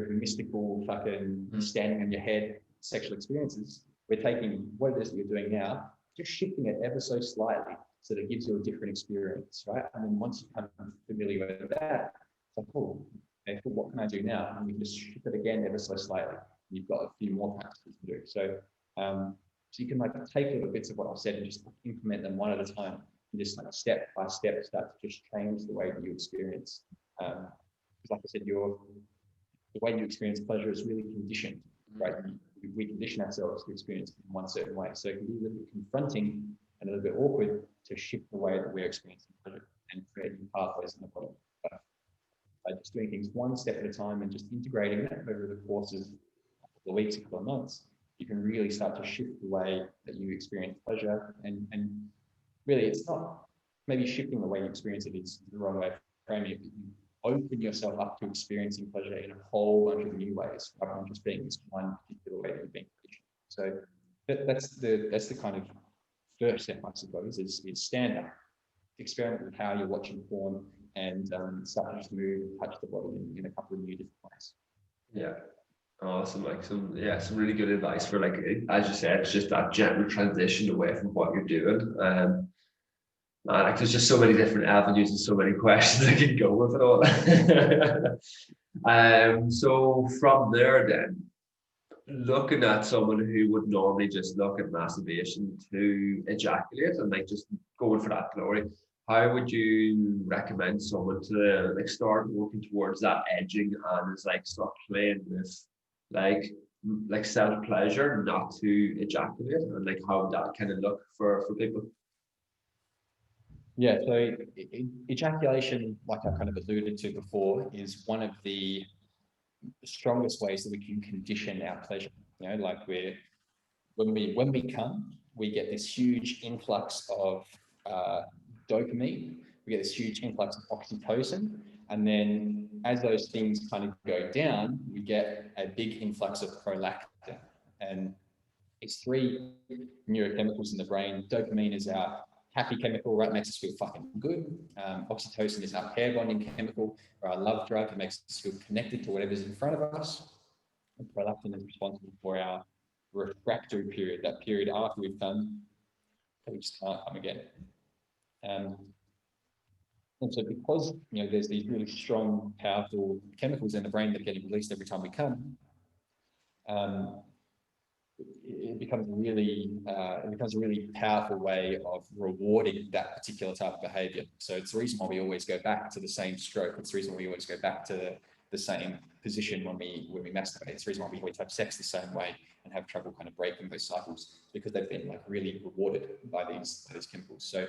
mystical fucking standing on your head sexual experiences. We're taking what it is that you're doing now, just shifting it ever so slightly so that it gives you a different experience, right? And then once you become familiar with that, it's like, oh, okay, cool, what can I do now? And you just shift it again ever so slightly. You've got a few more practices to do. So you can like take little bits of what I've said and just implement them one at a time, and just like step by step start to just change the way that you experience. Because like I said, the way you experience pleasure is really conditioned, right? we condition ourselves to experience it in one certain way. So it can be a little bit confronting and a little bit awkward to shift the way that we're experiencing pleasure and create new pathways in the body. But by just doing things one step at a time and just integrating that over the course of a couple of weeks, a couple of months, you can really start to shift the way that you experience pleasure. And really, it's not maybe shifting the way you experience it is the wrong way of framing it. You open yourself up to experiencing pleasure in a whole bunch of new ways, rather than just being this one particular way that you're being conditioned. So that's the kind of first step, I suppose, is stand up, experiment with how you're watching porn, and start to just move, touch the body in a couple of new different ways. Yeah. Awesome. Like some really good advice for, like, as you said, it's just that gentle transition away from what you're doing. Like there's just so many different avenues and so many questions I can go with it all. So from there then, looking at someone who would normally just look at masturbation to ejaculate and like just going for that glory, how would you recommend someone to like start working towards that edging and is like start playing with like self pleasure, not to ejaculate, and like how that kind of look for people? Yeah, so ejaculation, like I kind of alluded to before, is one of the strongest ways that we can condition our pleasure. You know, like when we come, we get this huge influx of dopamine, we get this huge influx of oxytocin, and then as those things kind of go down, we get a big influx of prolactin. And it's three neurochemicals in the brain. Dopamine is our happy chemical, right? Makes us feel fucking good. Oxytocin is our pair bonding chemical, or our love drug. It makes us feel connected to whatever's in front of us. And prolactin is responsible for our refractory period, that period after we've come, that we just can't come again. And so because, you know, there's these really strong, powerful chemicals in the brain that are getting released every time we come, it becomes a really powerful way of rewarding that particular type of behavior. So it's the reason why we always go back to the same stroke. It's the reason why we always go back to the same position when we masturbate. It's the reason why we always have sex the same way and have trouble kind of breaking those cycles, because they've been like really rewarded by these chemicals. So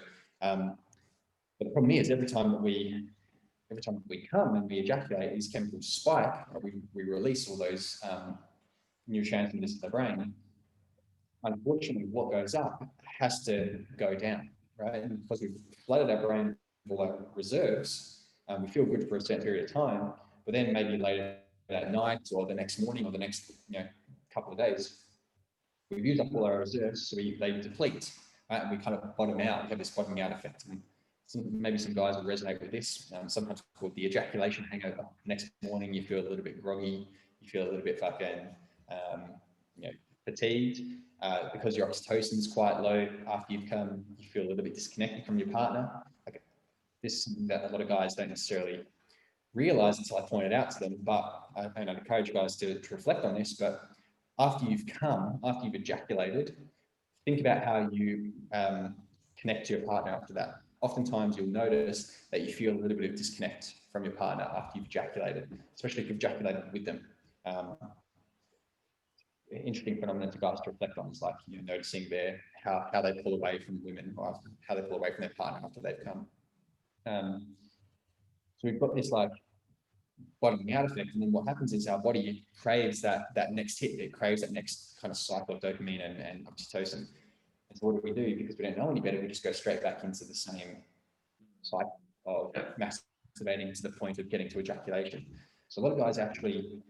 but the problem is every time that we come and we ejaculate, these chemicals spike, we release all those neurotransmitters in the brain. Unfortunately, what goes up has to go down, right? And because we've flooded our brain with all our reserves, we feel good for a certain period of time, but then maybe later that night or the next morning or the next couple of days, we've used up all our reserves, so they deplete, right? And we kind of bottom out. We have this bottoming out effect. And maybe some guys will resonate with this. Sometimes called the ejaculation hangover. Next morning, you feel a little bit groggy, you feel a little bit fucking, fatigued, because your oxytocin is quite low. After you've come, you feel a little bit disconnected from your partner. Like, this is something that a lot of guys don't necessarily realize until I point it out to them. But I'd encourage guys to reflect on this. But after you've come, after you've ejaculated, think about how you connect to your partner after that. Oftentimes you'll notice that you feel a little bit of disconnect from your partner after you've ejaculated, especially if you've ejaculated with them. Interesting phenomenon to guys to reflect on is like, noticing how they pull away from women, or how they pull away from their partner after they've come. So we've got this like bottoming out effect, and then what happens is our body craves that next hit. It craves that next kind of cycle of dopamine and oxytocin. And so what do we do? Because we don't know any better, we just go straight back into the same cycle of masturbating to the point of getting to ejaculation. So a lot of guys actually,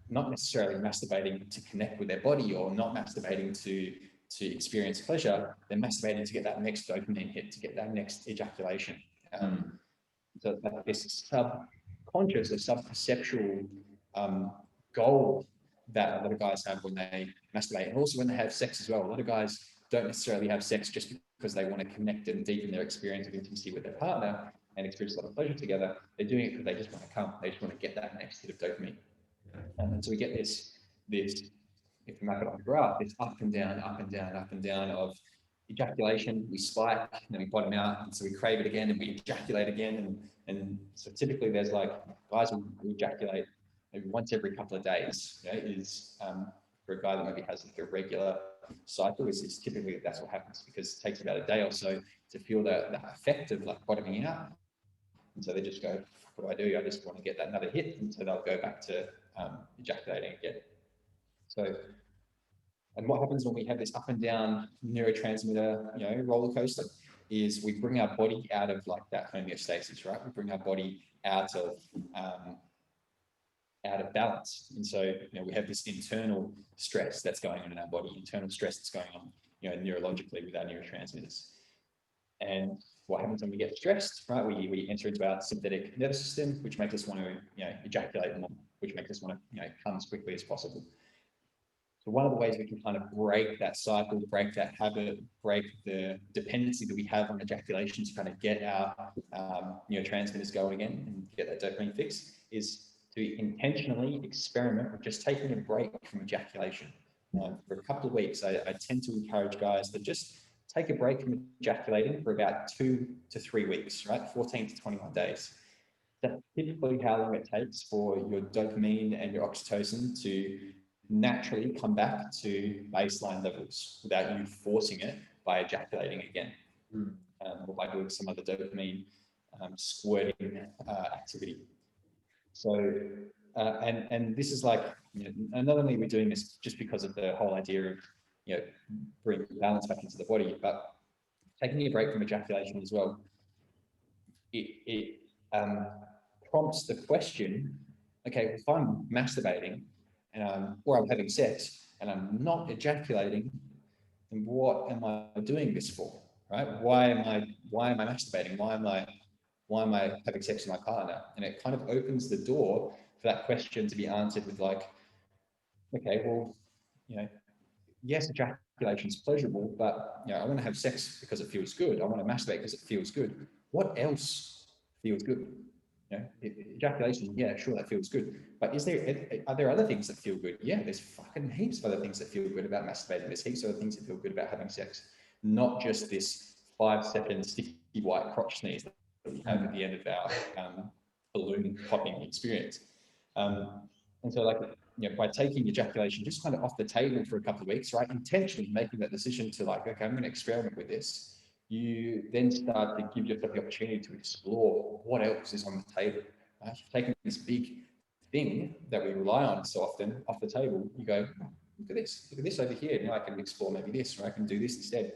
not necessarily masturbating to connect with their body, or not masturbating to experience pleasure. They're masturbating to get that next dopamine hit, to get that next ejaculation. So like this subconscious or subperceptual goal that a lot of guys have when they masturbate, and also when they have sex as well. A lot of guys don't necessarily have sex just because they want to connect and deepen their experience of intimacy with their partner and experience a lot of pleasure together. They're doing it because they just want to come. They just want to get that next hit of dopamine. And so we get this, if we map it on a graph, this up and down, up and down, up and down of ejaculation. We spike, and then we bottom out, and so we crave it again, and we ejaculate again. And so typically there's like guys who ejaculate maybe once every couple of days, is for a guy that maybe has like a regular cycle, is typically that's what happens, because it takes about a day or so to feel that effect of like bottoming out. And so they just go, what do? I just want to get that another hit. And so they'll go back to ejaculating again. So, and what happens when we have this up and down neurotransmitter, roller coaster, is we bring our body out of like that homeostasis, right? We bring our body out of balance. And so, we have this internal stress that's going on in our body, internal stress that's going on, neurologically with our neurotransmitters. And what happens when we get stressed, right? We enter into our sympathetic nervous system, which makes us want to, ejaculate more, which makes us want to, come as quickly as possible. So one of the ways we can kind of break that cycle, break that habit, break the dependency that we have on ejaculation to kind of get our neurotransmitters going again and get that dopamine fix, is to intentionally experiment with just taking a break from ejaculation. For a couple of weeks, I tend to encourage guys to just take a break from ejaculating for about 2 to 3 weeks, right? 14 to 21 days. That's typically how long it takes for your dopamine and your oxytocin to naturally come back to baseline levels without you forcing it by ejaculating again, or by doing some other dopamine squirting activity. So, and this is like, and not only are we doing this just because of the whole idea of, bringing balance back into the body, but taking a break from ejaculation as well, it prompts the question, okay, if I'm masturbating and or I'm having sex and I'm not ejaculating, then what am I doing this for, right? Why am I masturbating? Why am I having sex with my partner? And it kind of opens the door for that question to be answered with like, okay, well, yes, ejaculation is pleasurable, but I want to have sex because it feels good. I want to masturbate because it feels good. What else feels good? Ejaculation, yeah, sure, that feels good. But are there other things that feel good? Yeah, there's fucking heaps of other things that feel good about masturbating. There's heaps of other things that feel good about having sex. Not just this 5-second sticky white crotch sneeze that we have at the end of our balloon popping experience. And so like, by taking ejaculation just kind of off the table for a couple of weeks, right? Intentionally making that decision to like, okay, I'm going to experiment with this. You then start to give yourself the opportunity to explore what else is on the table. Right? You've taken this big thing that we rely on so often off the table. You go, oh, look at this over here. Now I can explore maybe this, or I can do this instead.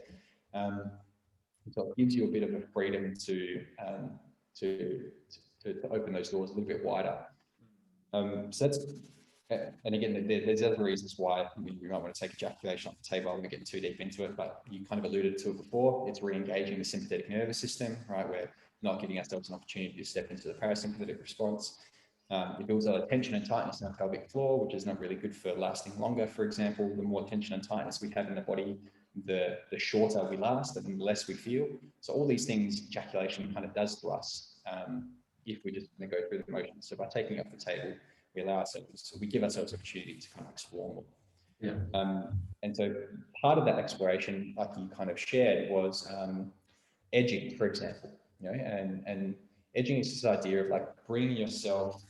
So it gives you a bit of a freedom to open those doors a little bit wider. So that's, and again, there's other reasons why we might want to take ejaculation off the table. I won't get too deep into it, but you kind of alluded to it before. It's re-engaging the sympathetic nervous system, right? We're not giving ourselves an opportunity to step into the parasympathetic response. It builds a lot of tension and tightness in our pelvic floor, which is not really good for lasting longer. For example, the more tension and tightness we have in the body, the shorter we last and the less we feel. So all these things ejaculation kind of does to us if we just go through the motions. So by taking it off the table, we give ourselves opportunity to kind of explore more. Yeah. And so part of that exploration, like you kind of shared, was edging, for example. And edging is this idea of like bringing yourself,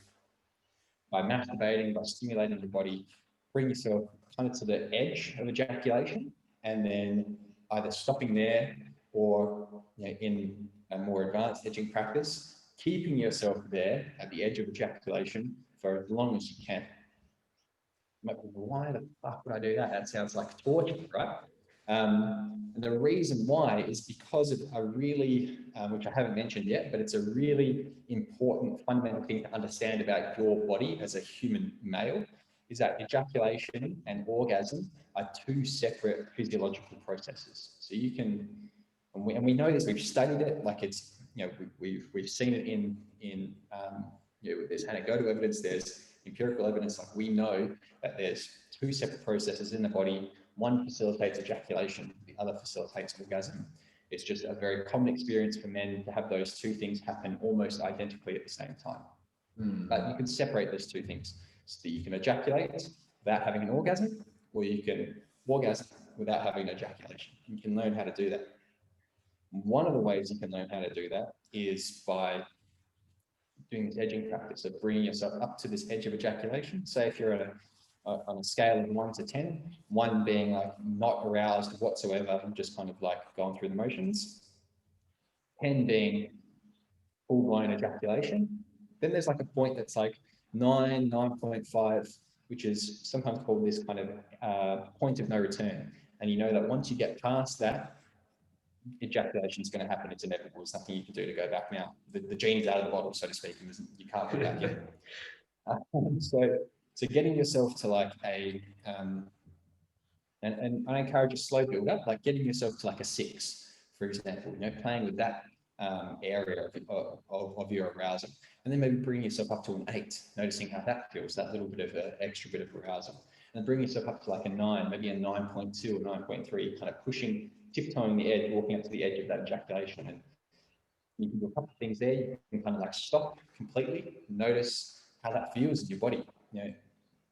by masturbating, by stimulating your body, bring yourself kind of to the edge of ejaculation, and then either stopping there or in a more advanced edging practice, keeping yourself there at the edge of ejaculation for as long as you can. Why the fuck would I do that? That sounds like torture, right? And the reason why is because of a really, which I haven't mentioned yet, but it's a really important fundamental thing to understand about your body as a human male, is that ejaculation and orgasm are two separate physiological processes. So you can, and we know this, we've studied it, like it's, we've seen it in there's anecdotal evidence, there's empirical evidence, like we know that there's two separate processes in the body. One facilitates ejaculation, the other facilitates orgasm. It's just a very common experience for men to have those two things happen almost identically at the same time. But you can separate those two things so that you can ejaculate without having an orgasm, or you can orgasm without having an ejaculation. You can learn how to do that. One of the ways you can learn how to do that is by doing this edging practice of bringing yourself up to this edge of ejaculation. Say if you're at on a scale of 1 to 10, 1 being like not aroused whatsoever, just kind of like going through the motions, 10 being full-blown ejaculation. Then there's like a point that's like 9, 9.5, which is sometimes called this kind of point of no return. And you know that once you get past that, ejaculation is going to happen. It's inevitable. There's nothing you can do to go back now. The genie's out of the bottle, so to speak, and you can't go back in. So getting yourself to like and I encourage a slow build up, like getting yourself to like a 6, for example, playing with that area of your arousal, and then maybe bring yourself up to an 8, noticing how that feels, that little bit of an extra bit of arousal, and bring yourself up to like a 9, maybe a 9.2 or 9.3, kind of pushing, tiptoeing the edge, walking up to the edge of that ejaculation. And you can do a couple of things there. You can kind of like stop completely, notice how that feels in your body.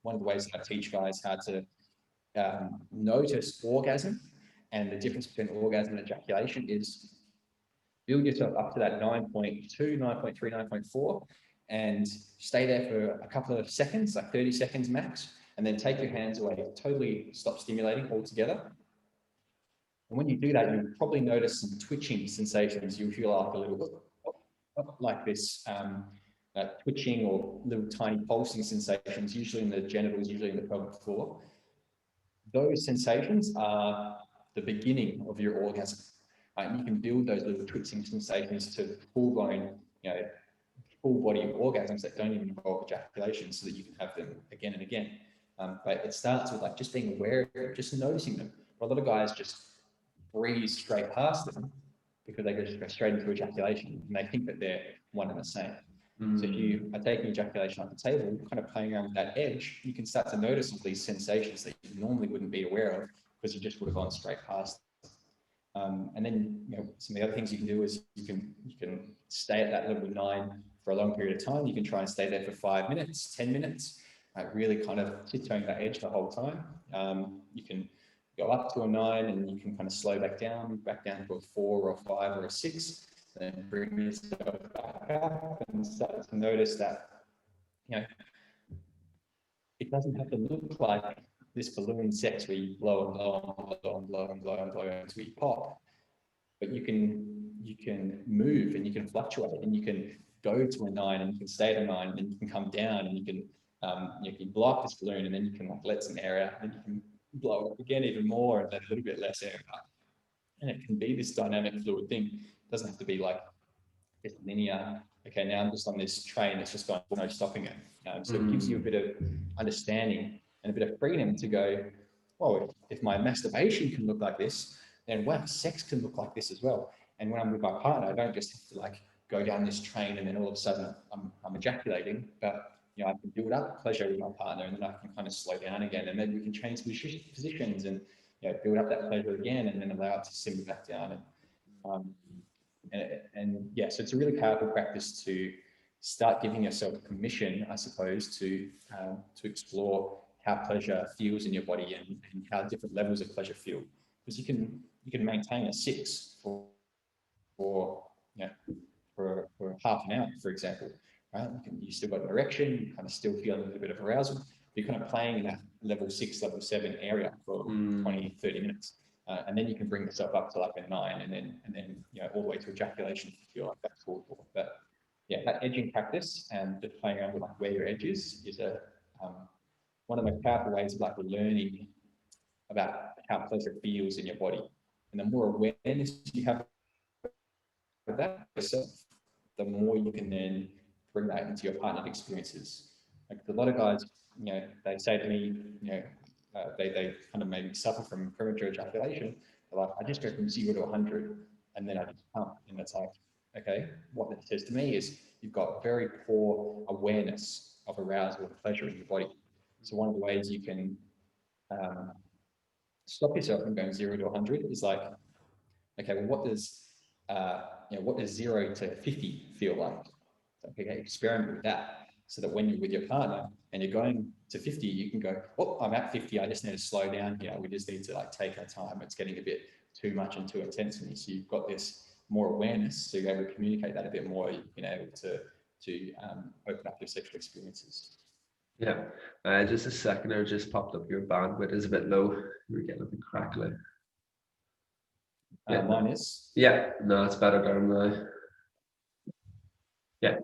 One of the ways that I teach guys how to notice orgasm and the difference between orgasm and ejaculation is build yourself up to that 9.2, 9.3, 9.4, and stay there for a couple of seconds, like 30 seconds max, and then take your hands away, totally stop stimulating altogether. And when you do that, you'll probably notice some twitching sensations. You'll feel like a little like this twitching or little tiny pulsing sensations, usually in the genitals, usually in the pelvic floor. Those sensations are the beginning of your orgasm. Right? You can build those little twitching sensations to full-blown, full body orgasms that don't even involve ejaculation, so that you can have them again and again. But it starts with like just being aware, just noticing them. A lot of guys just breeze straight past them because they just go straight into ejaculation and they think that they're one and the same. So if you are taking ejaculation off the table, kind of playing around with that edge, you can start to notice all these sensations that you normally wouldn't be aware of because you just would have gone straight past. And then some of the other things you can do is you can stay at that level 9 for a long period of time. You can try and stay there for 5 minutes, 10 minutes, really kind of tiptoeing that edge the whole time. You can go up to a 9 and you can kind of slow back down to a 4 or a 5 or a 6, and bring yourself back up and start to notice that, it doesn't have to look like this balloon sex where you blow and blow and blow and blow and blow and blow until you pop. But you can move and you can fluctuate and you can go to a 9 and you can stay at a 9 and then you can come down and you can blow up this balloon and then you can like let some air out and you can blow it up again even more and let a little bit less air out. And it can be this dynamic fluid thing. It doesn't have to be like this linear, okay, now I'm just on this train that's just going, no stopping it. So it gives you a bit of understanding and a bit of freedom to go, well, if my masturbation can look like this, then wow, sex can look like this as well. And when I'm with my partner, I don't just have to like go down this train and then all of a sudden I'm ejaculating, but I can build up pleasure with my partner and then I can kind of slow down again, and then we can change positions and build up that pleasure again and then allow it to simmer back down. And yeah, so it's a really powerful practice to start giving yourself permission, I suppose, to explore how pleasure feels in your body and how different levels of pleasure feel. Because you can maintain a 6 for half an hour, for example, right? You still got an erection, you kind of still feel a little bit of arousal. You're kind of playing in that level 6, level 7 area for 20, 30 minutes. And then you can bring yourself up to like a 9 and then all the way to ejaculation if you feel like that's cool. But yeah, that edging practice and just playing around with like where your edge is one of the most powerful ways of like learning about how pleasure feels in your body. And the more awareness you have of that yourself, the more you can then bring that into your partnered experiences. Like a lot of guys, they say to me, they kind of maybe suffer from premature ejaculation. They're like, I just go from 0 to 100 and then I just pump. And it's like, okay, what that says to me is you've got very poor awareness of arousal and pleasure in your body. So one of the ways you can stop yourself from going 0 to 100 is like, okay, well, what does 0 to 50 feel like? Okay, experiment with that, so that when you're with your partner and you're going to 50, you can go, oh, I'm at 50. I just need to slow down here. We just need to like take our time. It's getting a bit too much and too intense for me. So you've got this more awareness, so you're able to communicate that a bit more. You've been able to open up your sexual experiences. Yeah. Just a second there, just popped up your bandwidth is a bit low. You're getting a bit crackly. Yeah. Mine is. Yeah. No, it's better down now. Yeah.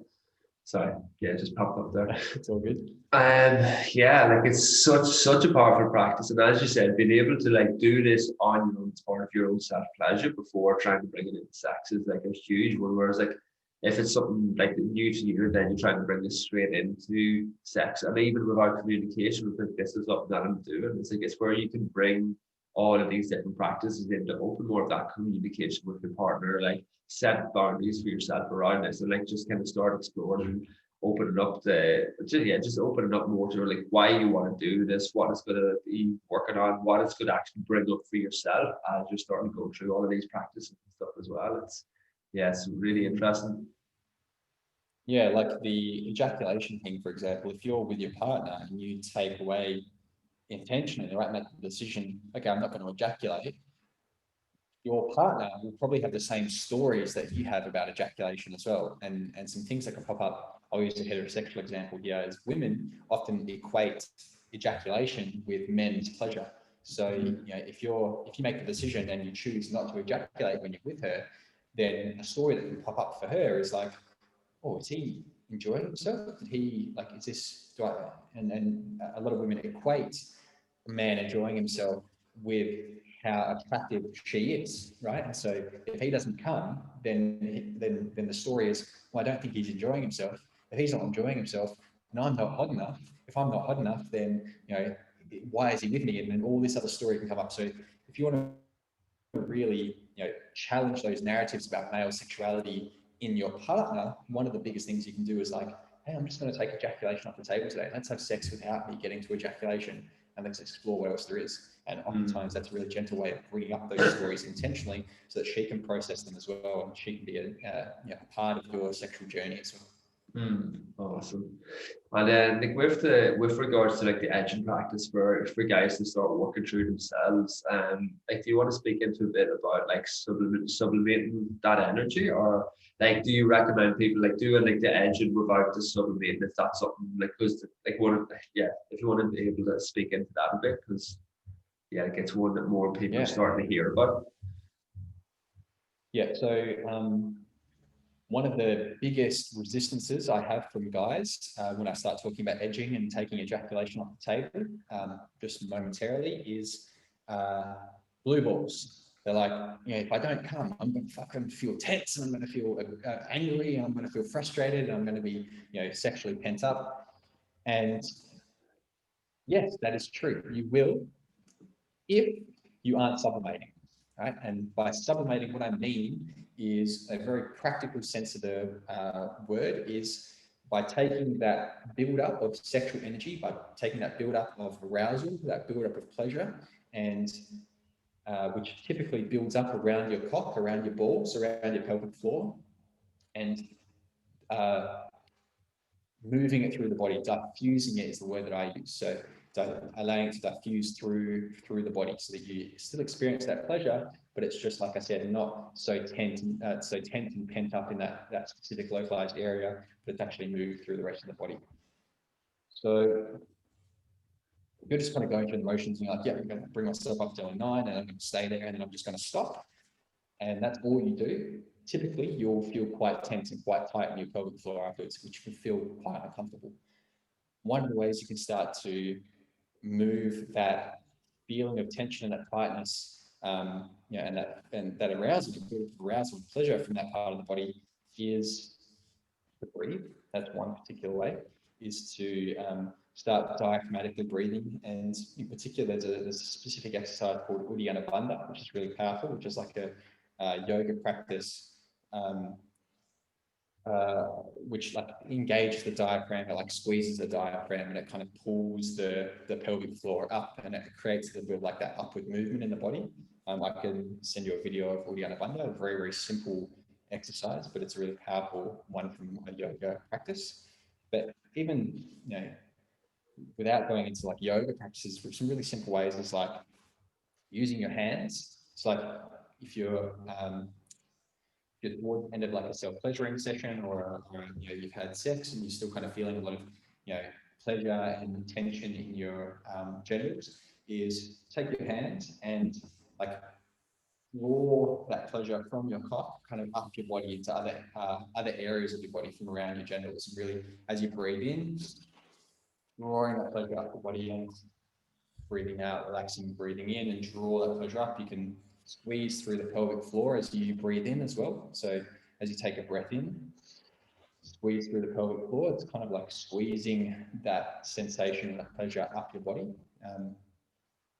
Sorry. Yeah, it just popped up there. It's all good. Yeah, like it's such a powerful practice, and as you said, being able to like do this on your own as part of your own self pleasure before trying to bring it into sex is like a huge one. Whereas like if it's something like new to you, then you're trying to bring this straight into sex, and even without communication, with like, this is something that I'm doing. It's like it's where you can bring all of these different practices in to open more of that communication with your partner, like set boundaries for yourself around this, and like just kind of start exploring, opening up just opening up more to like why you want to do this, what it's going to be working on, what it's going to actually bring up for yourself as you're starting to go through all of these practices and stuff as well. It's really interesting. Yeah, like the ejaculation thing, for example, if you're with your partner and you take away intentionally, right, make the decision, okay, I'm not going to ejaculate, your partner will probably have the same stories that you have about ejaculation as well. And some things that can pop up. I'll use a heterosexual example here, is women often equate ejaculation with men's pleasure. So, if you make the decision and you choose not to ejaculate when you're with her, then a story that can pop up for her is like, oh, is he enjoying himself? Did he like, is this, and a lot of women equate a man enjoying himself with how attractive she is, right? And so if he doesn't come, then the story is, well, I don't think he's enjoying himself. If he's not enjoying himself, and I'm not hot enough, if I'm not hot enough, then why is he with me? And then all this other story can come up. So if you want to really challenge those narratives about male sexuality in your partner, one of the biggest things you can do is like, hey, I'm just going to take ejaculation off the table today. Let's have sex without me getting to ejaculation, and let's explore what else there is. And oftentimes that's a really gentle way of bringing up those stories intentionally so that she can process them as well, and she can be a part of your sexual journey as well. Awesome. And then like with regards to like the edging practice for guys to start working through themselves, like do you want to speak into a bit about like sublimating that energy, or like do you recommend people like doing like the edging without the sublimating, if that's something like, because like if you want to be able to speak into that a bit, because like it's one that more people are starting to hear about. Yeah, so one of the biggest resistances I have from guys when I start talking about edging and taking ejaculation off the table, just momentarily, is blue balls. They're like, if I don't come, I'm going to fucking feel tense, and I'm going to feel angry, and I'm going to feel frustrated, and I'm going to be, sexually pent up. And yes, that is true. You will, if you aren't sublimating, right? And by sublimating, what I mean is a very practical sense of the word is by taking that build-up of sexual energy, by taking that build-up of arousal, that build-up of pleasure, and which typically builds up around your cock, around your balls, around your pelvic floor, and moving it through the body. Diffusing it is the word that I use. So allowing it to diffuse through the body so that you still experience that pleasure, but it's just, like I said, not so tense and pent up in that specific localized area, but it's actually moved through the rest of the body. So you're just kind of going through the motions and you're like, yeah, I'm going to bring myself up to a 9 and I'm going to stay there and then I'm just going to stop. And that's all you do. Typically, you'll feel quite tense and quite tight in your pelvic floor afterwards, which can feel quite uncomfortable. One of the ways you can start to move that feeling of tension and that tightness, and that arousal, and pleasure from that part of the body, is to breathe. That's one particular way, is to start diaphragmatically breathing. And in particular, there's a specific exercise called Uddiyana Bandha, which is really powerful, which is like a yoga practice which like engages the diaphragm, it like squeezes the diaphragm, and it kind of pulls the pelvic floor up, and it creates a bit of like that upward movement in the body. I can send you a video of Uddiyana Bandha, a very, very simple exercise, but it's a really powerful one from a yoga practice. But even, without going into like yoga practices, some really simple ways is like using your hands. It's like if you're towards the end of like a self-pleasuring session, or you've had sex and you're still kind of feeling a lot of pleasure and tension in your genitals is take your hands and like draw that pleasure from your cock kind of up your body into other areas of your body from around your genitals. And really, as you breathe in, drawing that pleasure up your body and breathing out, relaxing, breathing in, and draw that pleasure up. You can squeeze through the pelvic floor as you breathe in as well. So as you take a breath in, squeeze through the pelvic floor. It's kind of like squeezing that sensation, that pleasure up your body.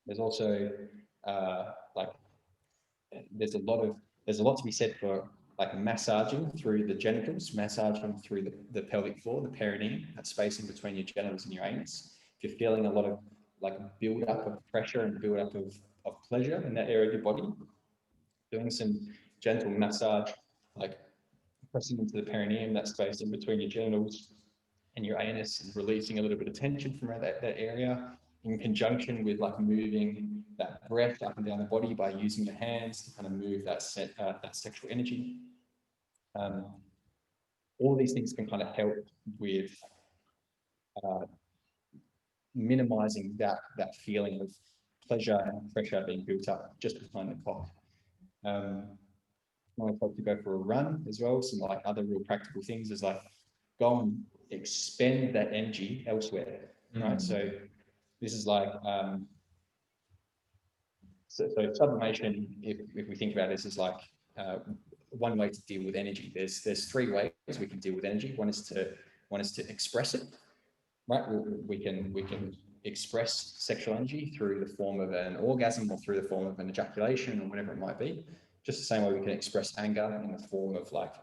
There's also like there's a lot to be said for like massaging through the genitals, massaging through the pelvic floor, the perineum, that space in between your genitals and your anus. If you're feeling a lot of like build up of pressure and build up of pleasure in that area of your body, doing some gentle massage, like pressing into the perineum, that space in between your genitals and your anus, and releasing a little bit of tension from that area, in conjunction with like moving that breath up and down the body by using your hands to kind of move that sexual energy. All these things can kind of help with minimizing that feeling of pleasure and pressure being built up just behind the cock. I like to go for a run as well. Some like other real practical things is like go and expend that energy elsewhere, right? So this is like so sublimation. If we think about this as like one way to deal with energy. There's three ways we can deal with energy. One is to express it, right? We can express sexual energy through the form of an orgasm or through the form of an ejaculation or whatever it might be. Just the same way we can express anger in the form of like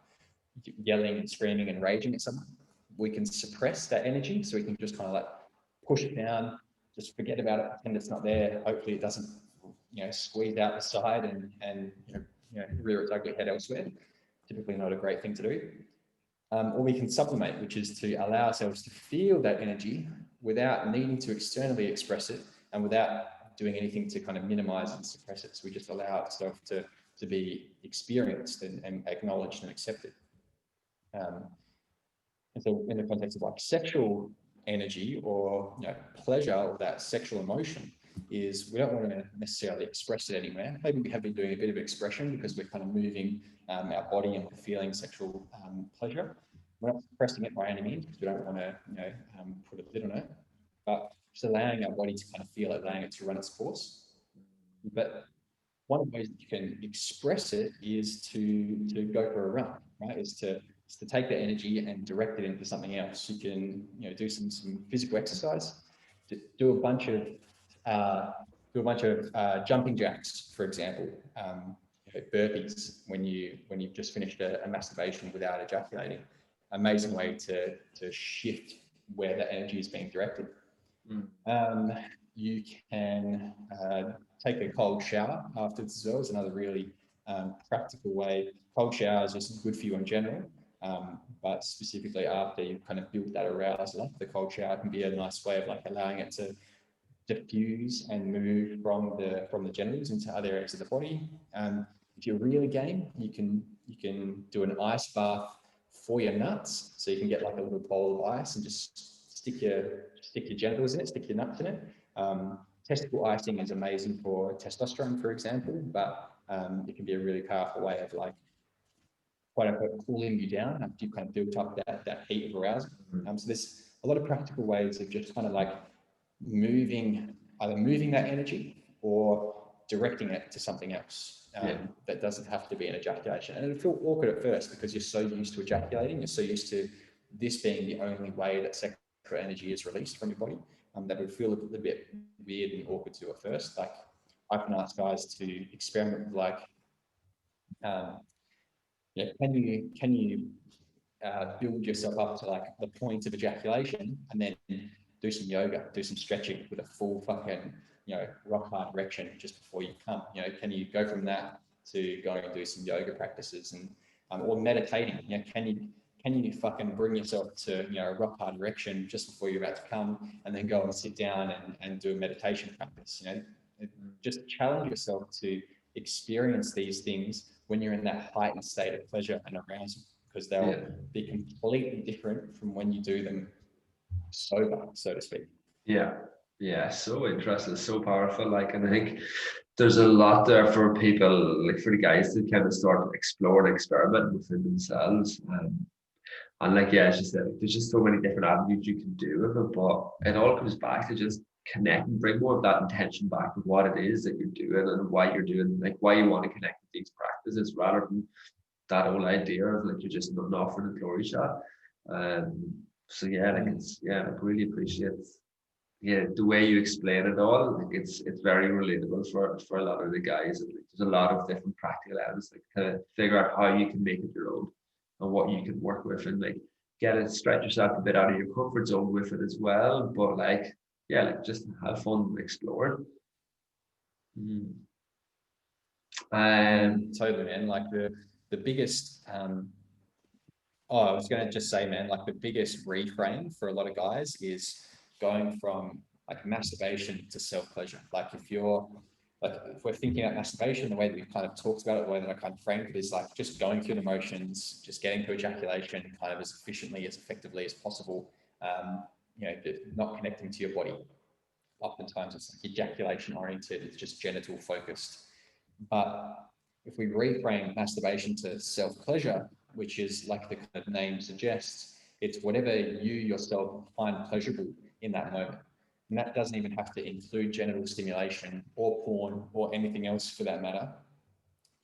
yelling and screaming and raging at someone. We can suppress that energy, so we can just kind of like push it down, just forget about it, pretend it's not there. Hopefully it doesn't, squeeze out the side and rear its ugly head elsewhere. Typically not a great thing to do. Or we can sublimate, which is to allow ourselves to feel that energy without needing to externally express it and without doing anything to kind of minimize and suppress it. So we just allow itself to be experienced and acknowledged and accepted. And so in the context of like sexual energy or pleasure or that sexual emotion, is we don't want to necessarily express it anywhere. Maybe we have been doing a bit of expression because we're kind of moving our body and feeling sexual pleasure. We're not suppressing it by any means because we don't want to put a lid on it, but just allowing our body to kind of feel it, allowing it to run its course. But one of the ways that you can express it is to go for a run, right? Is to take the energy and direct it into something else. You can do some physical exercise, do a bunch of jumping jacks, for example, burpees when you've just finished a masturbation without ejaculating. Amazing way to shift where the energy is being directed. You can take a cold shower afterwards as well. Is another really practical way. Cold showers are just good for you in general, but specifically after you've kind of built that arousal up, the cold shower can be a nice way of like allowing it to diffuse and move from the genitals into other areas of the body. If you're really game, you can do an ice bath for your nuts, so you can get like a little bowl of ice and just stick your genitals in it, stick your nuts in it. Testicle icing is amazing for testosterone, for example, but it can be a really powerful way of like quote unquote cooling you down after you've kind of built up that heat of arousal. So there's a lot of practical ways of just kind of like either moving that energy or directing it to something else. That doesn't have to be an ejaculation. And it'll feel awkward at first because you're so used to ejaculating, you're so used to this being the only way that sexual energy is released from your body, that would feel a little bit weird and awkward to at first. Like I can ask guys to experiment with like, can you build yourself up to like the point of ejaculation and then do some yoga, do some stretching with a full fucking, rock hard erection just before you come. Can you go from that to going and do some yoga practices and or meditating? Can you fucking bring yourself to a rock hard erection just before you're about to come, and then go and sit down and do a meditation practice? Just challenge yourself to experience these things when you're in that heightened state of pleasure and arousal, because they'll be completely different from when you do them sober, so to speak. Yeah. Yeah. So interesting. So powerful. Like, and I think there's a lot there for people, like for the guys to kind of start exploring, and experiment within themselves. And like, yeah, it's just that there's just so many different avenues you can do with it, but it all comes back to just connect and bring more of that intention back with what it is that you're doing and why you're doing, like why you want to connect with these practices rather than that whole idea of like you're just not offering a glory shot. Um, so yeah, like it's yeah, like really appreciate yeah the way you explain it all. Like it's very relatable for a lot of the guys. And like, there's a lot of different practical elements, like kind of figure out how you can make it your own and what you can work with and like get it, stretch yourself a bit out of your comfort zone with it as well. But like yeah, like just have fun, explore. Mm. Totally, man. Like the biggest oh, I was going to just say, man, like the biggest reframe for a lot of guys is going from like masturbation to self-pleasure. Like if you're like, if we're thinking about masturbation, the way that we've kind of talked about it, the way that I kind of framed it is like just going through the motions, just getting to ejaculation kind of as efficiently, as effectively as possible. You know, not connecting to your body. Oftentimes it's like ejaculation oriented, it's just genital focused. But if we reframe masturbation to self-pleasure, which is like the kind of name suggests, it's whatever you yourself find pleasurable in that moment. And that doesn't even have to include genital stimulation or porn or anything else for that matter.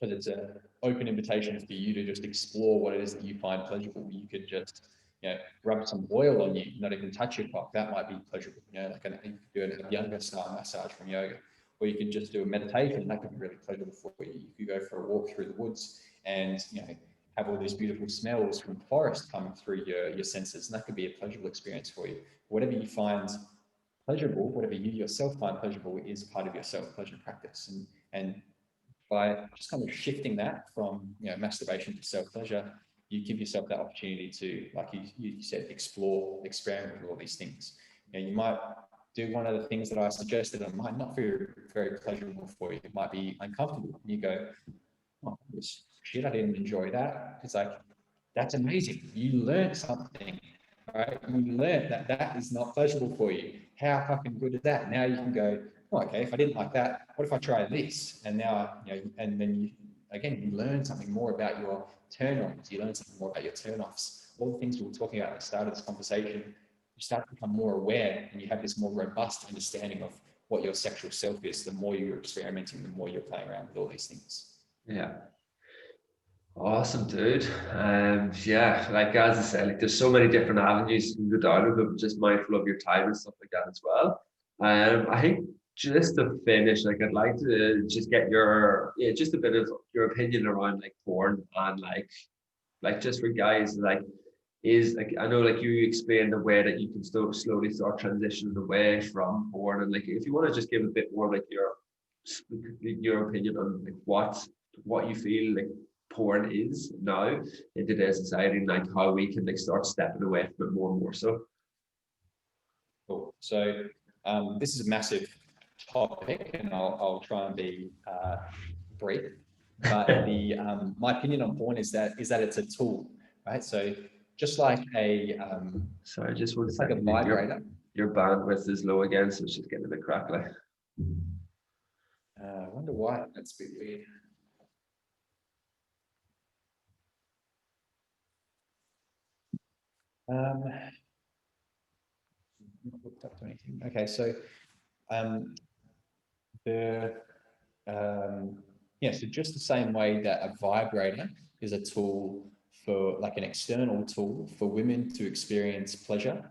But it's an open invitation for you to just explore what it is that you find pleasurable. You could just, you know, rub some oil on you, not even touch your cock. That might be pleasurable. You know, like you could do a younger style massage from yoga, or you could just do a meditation. That could be really pleasurable for you. You could go for a walk through the woods and, you know, have all these beautiful smells from the forest coming through your senses, and that could be a pleasurable experience for you. Whatever you find pleasurable, whatever you yourself find pleasurable, is part of your self-pleasure practice. And by just kind of shifting that from, you know, masturbation to self-pleasure, you give yourself that opportunity to, like you said, explore, experiment with all these things. You know, you might do one of the things that I suggested and might not be very pleasurable for you. It might be uncomfortable. You go, oh, shit, I didn't enjoy that. It's like, that's amazing. You learned something, right? You learned that that is not pleasurable for you. How fucking good is that? Now you can go, oh, okay, if I didn't like that, what if I try this? And now, you know, and then you, again, you learn something more about your turn-ons. You learn something more about your turn-offs. All the things we were talking about at the start of this conversation, you start to become more aware and you have this more robust understanding of what your sexual self is. The more you're experimenting, the more you're playing around with all these things. Yeah. Awesome, dude. Yeah, like as I said, like there's so many different avenues you can go down with it, but just mindful of your time and stuff like that as well. I think just to finish, like I'd like to just get your yeah, just a bit of your opinion around like porn and like just for guys, like is like I know like you explained the way that you can still slowly start transitioning away from porn and like if you want to just give a bit more like your opinion on like what you feel like porn is now in today's society and like how we can like start stepping away from it more and more so. Cool. So this is a massive topic, and I'll try and be brief. But the my opinion on porn is that it's a tool, right? So just like a Sorry, just one just like a second. vibrator. Your bandwidth is low again, so it's just getting a bit crackly. I wonder why. That's a bit weird. Not hooked up to anything. Okay, so the yeah, so just the same way that a vibrator is a tool for like an external tool for women to experience pleasure.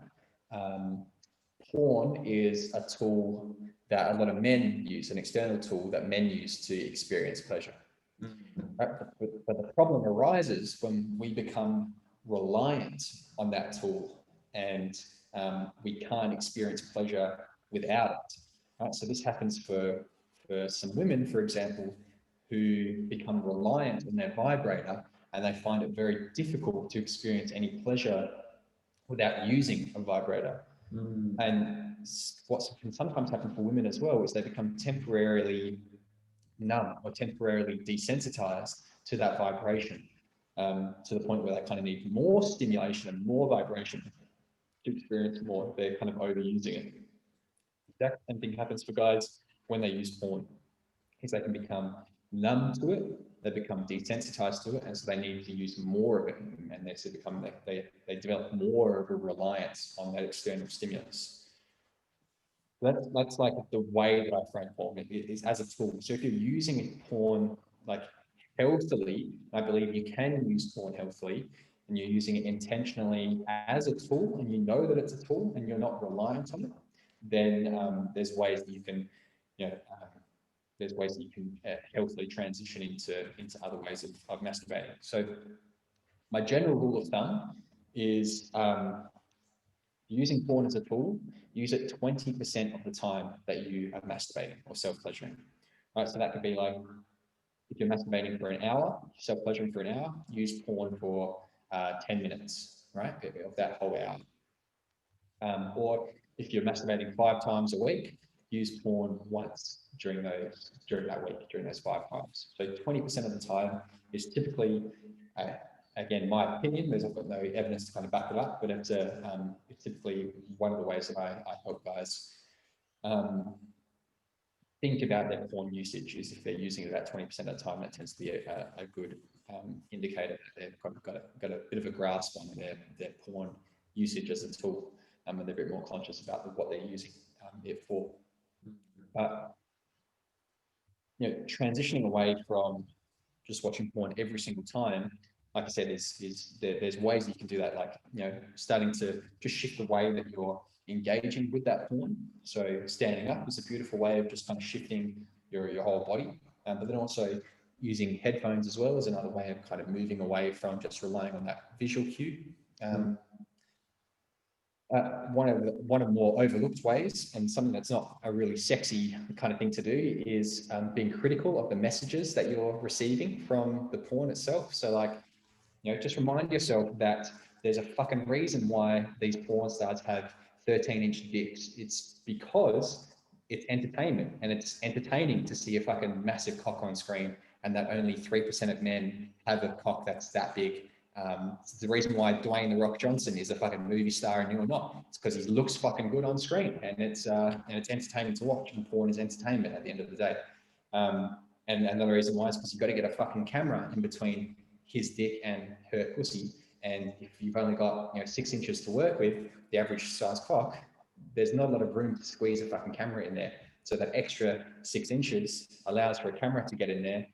Porn is a tool that a lot of men use, an external tool that men use to experience pleasure. Right? But the problem arises when we become reliant on that tool and we can't experience pleasure without it. Right? So this happens for some women, for example, who become reliant on their vibrator and they find it very difficult to experience any pleasure without using a vibrator. And what can sometimes happen for women as well is they become temporarily numb or temporarily desensitized to that vibration, to the point where they kind of need more stimulation and more vibration to experience more, they're kind of overusing it. Exact same thing happens for guys when they use porn, is they can become numb to it, they become desensitized to it, and so they need to use more of it, and they become they develop more of a reliance on that external stimulus. That's like the way that I frame porn is as a tool. So if you're using porn like healthily, I believe you can use porn healthily, and you're using it intentionally as a tool, and you know that it's a tool, and you're not reliant on it. Then there's ways that you can, you know, there's ways that you can healthily transition into other ways of masturbating. So my general rule of thumb is using porn as a tool, use it 20% of the time that you are masturbating or self-pleasuring. Right, so that could be like, if you're masturbating for an hour, self-pleasuring for an hour, use porn for 10 minutes, right, of that whole hour. Or if you're masturbating 5 times a week, use porn once during that week, during those 5 times. So 20% of the time is typically, again, my opinion, I've got no evidence to kind of back it up, but it's typically one of the ways that I help guys think about their porn usage, is if they're using it about 20% of the time, that tends to be a good indicator that they've got a bit of a grasp on their porn usage as a tool, and they're a bit more conscious about what they're using it for. But transitioning away from just watching porn every single time, like I said, there's ways that you can do that, like starting to just shift the way that you're engaging with that porn. So standing up is a beautiful way of just kind of shifting your whole body, but then also using headphones as well is another way of kind of moving away from just relying on that visual cue. One of the more overlooked ways, and something that's not a really sexy kind of thing to do, is being critical of the messages that you're receiving from the porn itself. So like, just remind yourself that there's a fucking reason why these porn stars have 13-inch dicks. It's because it's entertainment, and it's entertaining to see a fucking massive cock on screen, and that only 3% of men have a cock that's that big. It's the reason why Dwayne "The Rock" Johnson is a fucking movie star and you're not. It's because he looks fucking good on screen, and it's entertaining to watch, and porn is entertainment at the end of the day. And another reason why is because you've got to get a fucking camera in between his dick and her pussy, and if you've only got 6 inches to work with, the average size cock, there's not a lot of room to squeeze a fucking camera in there. So that extra 6 inches allows for a camera to get in there,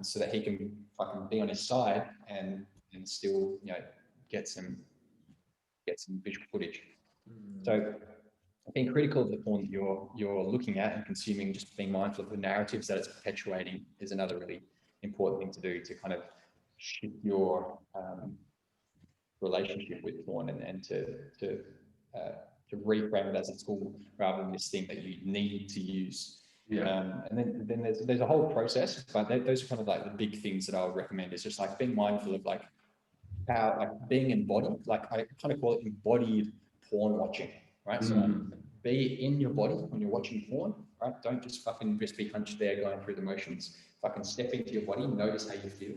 so that he can fucking be on his side and still get some visual footage. So being critical of the porn that you're looking at and consuming, just being mindful of the narratives that it's perpetuating, is another really important thing to do to kind of shift your relationship with porn, and to reframe it as a tool rather than this thing that you need to use. And then there's a whole process, but those are kind of like the big things that I would recommend, is just like being mindful of like how, like, being embodied, like I kind of call it embodied porn watching, right? So like, be in your body when you're watching porn, right? Don't just be hunched there going through the motions. Fucking step into your body, notice how you feel.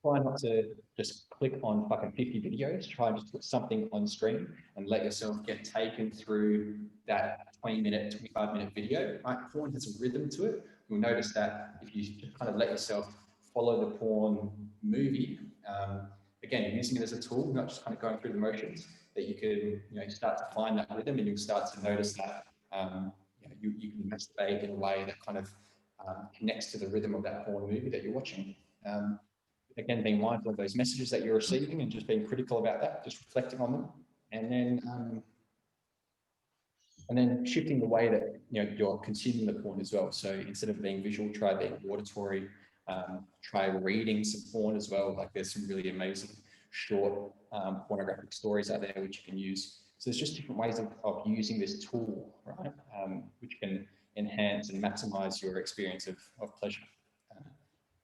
Try not to just click on fucking 50 videos. Try and just put something on screen and let yourself get taken through that 20-minute, 25-minute video. Right? Porn has a rhythm to it. You'll notice that if you kind of let yourself follow the porn movie, again, you're using it as a tool, not just kind of going through the motions, that you can start to find that rhythm, and you'll start to notice that you can masturbate in a way that kind of connects to the rhythm of that porn movie that you're watching. Again, being mindful of those messages that you're receiving and just being critical about that, just reflecting on them, and then shifting the way that you're consuming the porn as well. So instead of being visual, try being auditory. Try reading some porn as well. Like, there's some really amazing short pornographic stories out there which you can use. So there's just different ways of using this tool, right? Which can enhance and maximize your experience of pleasure.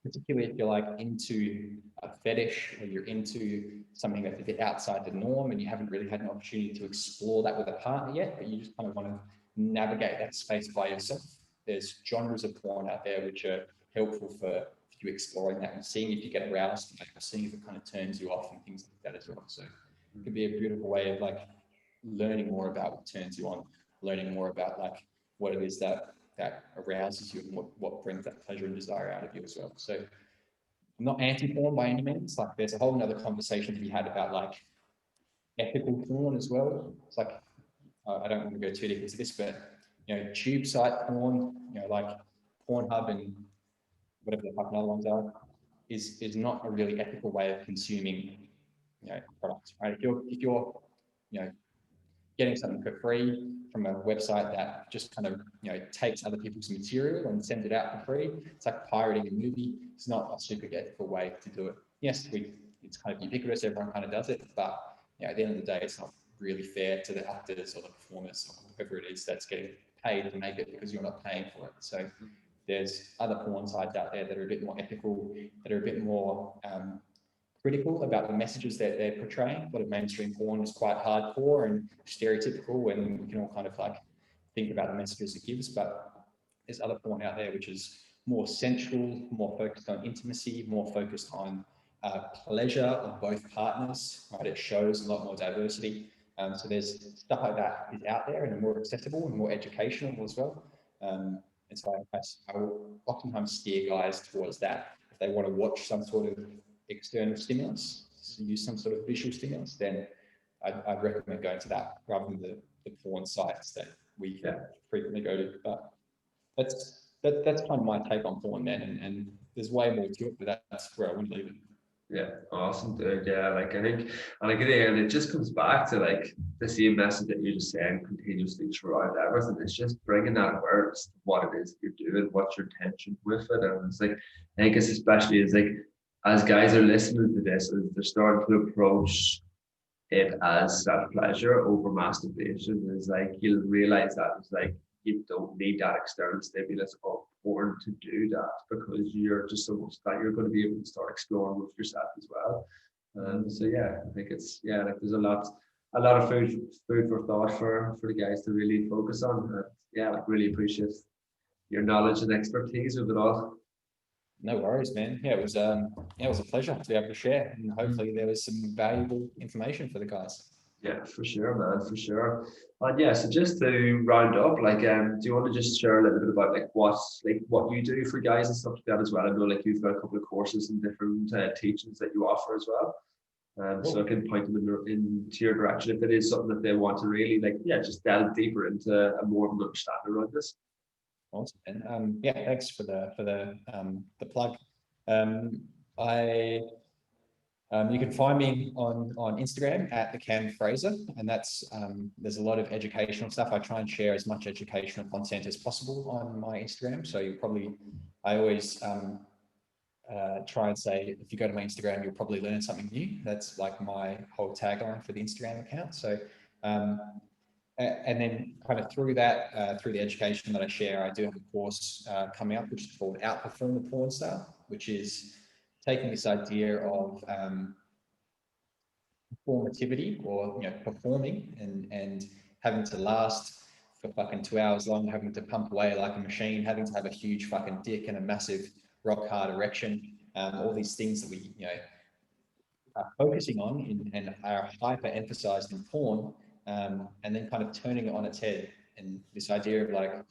Particularly if you're like into a fetish, or you're into something that's a bit outside the norm and you haven't really had an opportunity to explore that with a partner yet, but you just kind of want to navigate that space by yourself. There's genres of porn out there which are helpful for you exploring that and seeing if you get aroused, like seeing if it kind of turns you off and things like that as well. So it could be a beautiful way of like learning more about what turns you on, learning more about like what it is that arouses you and what brings that pleasure and desire out of you as well. So I'm not anti-porn by any means. Like there's a whole nother conversation to be had about like ethical porn as well. It's like I don't want to go too deep into this, but tube site porn, like Pornhub and whatever the fucking other ones are, is not a really ethical way of consuming, products, right? If you're, getting something for free from a website that just kind of, takes other people's material and sends it out for free, it's like pirating a movie. It's not a super ethical way to do it. Yes, it's kind of ubiquitous. Everyone kind of does it, but at the end of the day, it's not really fair to the actors or the performers or whoever it is that's getting paid to make it because you're not paying for it. So there's other porn sites out there that are a bit more ethical, that are a bit more critical about the messages that they're portraying. A lot of mainstream porn is quite hardcore and stereotypical, and we can all kind of like think about the messages it gives, but there's other porn out there which is more sensual, more focused on intimacy, more focused on pleasure of both partners, right? It shows a lot more diversity. So there's stuff like that is out there and more accessible and more educational as well. And so I will oftentimes steer guys towards that. If they want to watch some sort of external stimulus, use some sort of visual stimulus, then I'd recommend going to that rather than the porn sites that we frequently go to. But that's kind of my take on porn, man. And there's way more to it, but that's where I want to leave it. Yeah, awesome, dude. Yeah, like I think, and like again, it just comes back to like the same message that you're just saying continuously throughout everything. It's just bringing that awareness to what it is that you're doing, what's your intention with it, and it's like I think it's especially as like as guys are listening to this, as they're starting to approach it as self pleasure over masturbation, is like you'll realize that it's like you don't need that external stimulus or porn to do that because you're just so much that you're going to be able to start exploring with yourself as well. So yeah, I think it's like there's a lot of food for thought for the guys to really focus on. Like really appreciate your knowledge and expertise with it all. No worries, man. Yeah, it was a pleasure to be able to share, and hopefully there was some valuable information for the guys. Yeah, for sure, man, for sure. And yeah, so just to round up, like, do you want to just share a little bit about what you do for guys and stuff like that as well? I know like you've got a couple of courses and different teachings that you offer as well. So I can point them into your direction if it is something that they want to really just delve deeper into a more of an understanding around this. Awesome. And thanks for the plug. You can find me on Instagram at the Cam Fraser, and that's there's a lot of educational stuff. I try and share as much educational content as possible on my Instagram. So I always try and say, if you go to my Instagram, you'll probably learn something new. That's like my whole tagline for the Instagram account. So and then kind of through that, through the education that I share, I do have a course coming up, which is called Outperform the Porn Star, which is taking this idea of performativity or performing and having to last for fucking 2 hours long, having to pump away like a machine, having to have a huge fucking dick and a massive rock hard erection, all these things that we are focusing on and are hyper emphasized in porn, and then kind of turning it on its head. And this idea of like,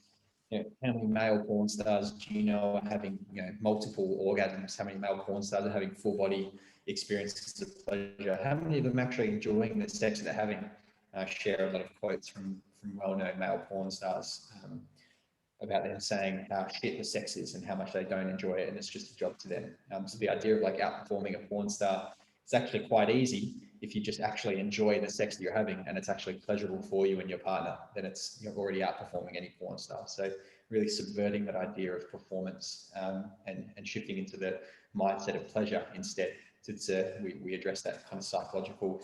how many male porn stars do you know are having multiple orgasms? How many male porn stars are having full body experiences of pleasure? How many of them actually enjoying the sex they're having? Share a lot of quotes from well-known male porn stars about them saying how shit the sex is and how much they don't enjoy it, and it's just a job to them. So the idea of like outperforming a porn star is actually quite easy if you just actually enjoy the sex that you're having and it's actually pleasurable for you and your partner. Then you're already outperforming any porn star. So really subverting that idea of performance and shifting into the mindset of pleasure instead. We address that kind of psychological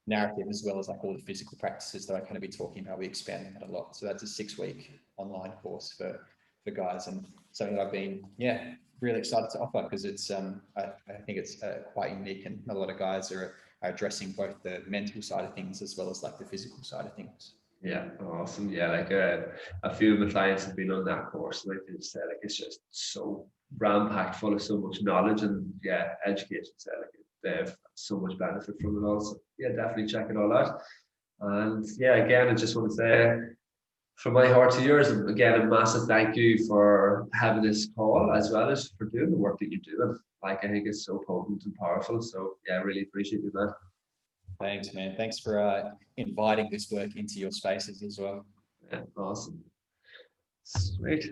narrative as well as like all the physical practices that I'm going to be talking about. We expand on that a lot. So that's a 6-week online course for guys, and something that I've been really excited to offer because it's I think it's quite unique, and a lot of guys are addressing both the mental side of things as well as like the physical side of things. Yeah, awesome. Yeah, like a few of my clients have been on that course, and like they just said, like it's just so ram packed full of so much knowledge and education. So like they have so much benefit from it all. So yeah, definitely check it all out. And yeah, again, I just want to say from my heart to yours, and again, a massive thank you for having this call as well as for doing the work that you're doing. Like, I think it's so potent and powerful. So yeah, I really appreciate you, man. Thanks, man. Thanks for inviting this work into your spaces as well. Yeah, awesome. Sweet.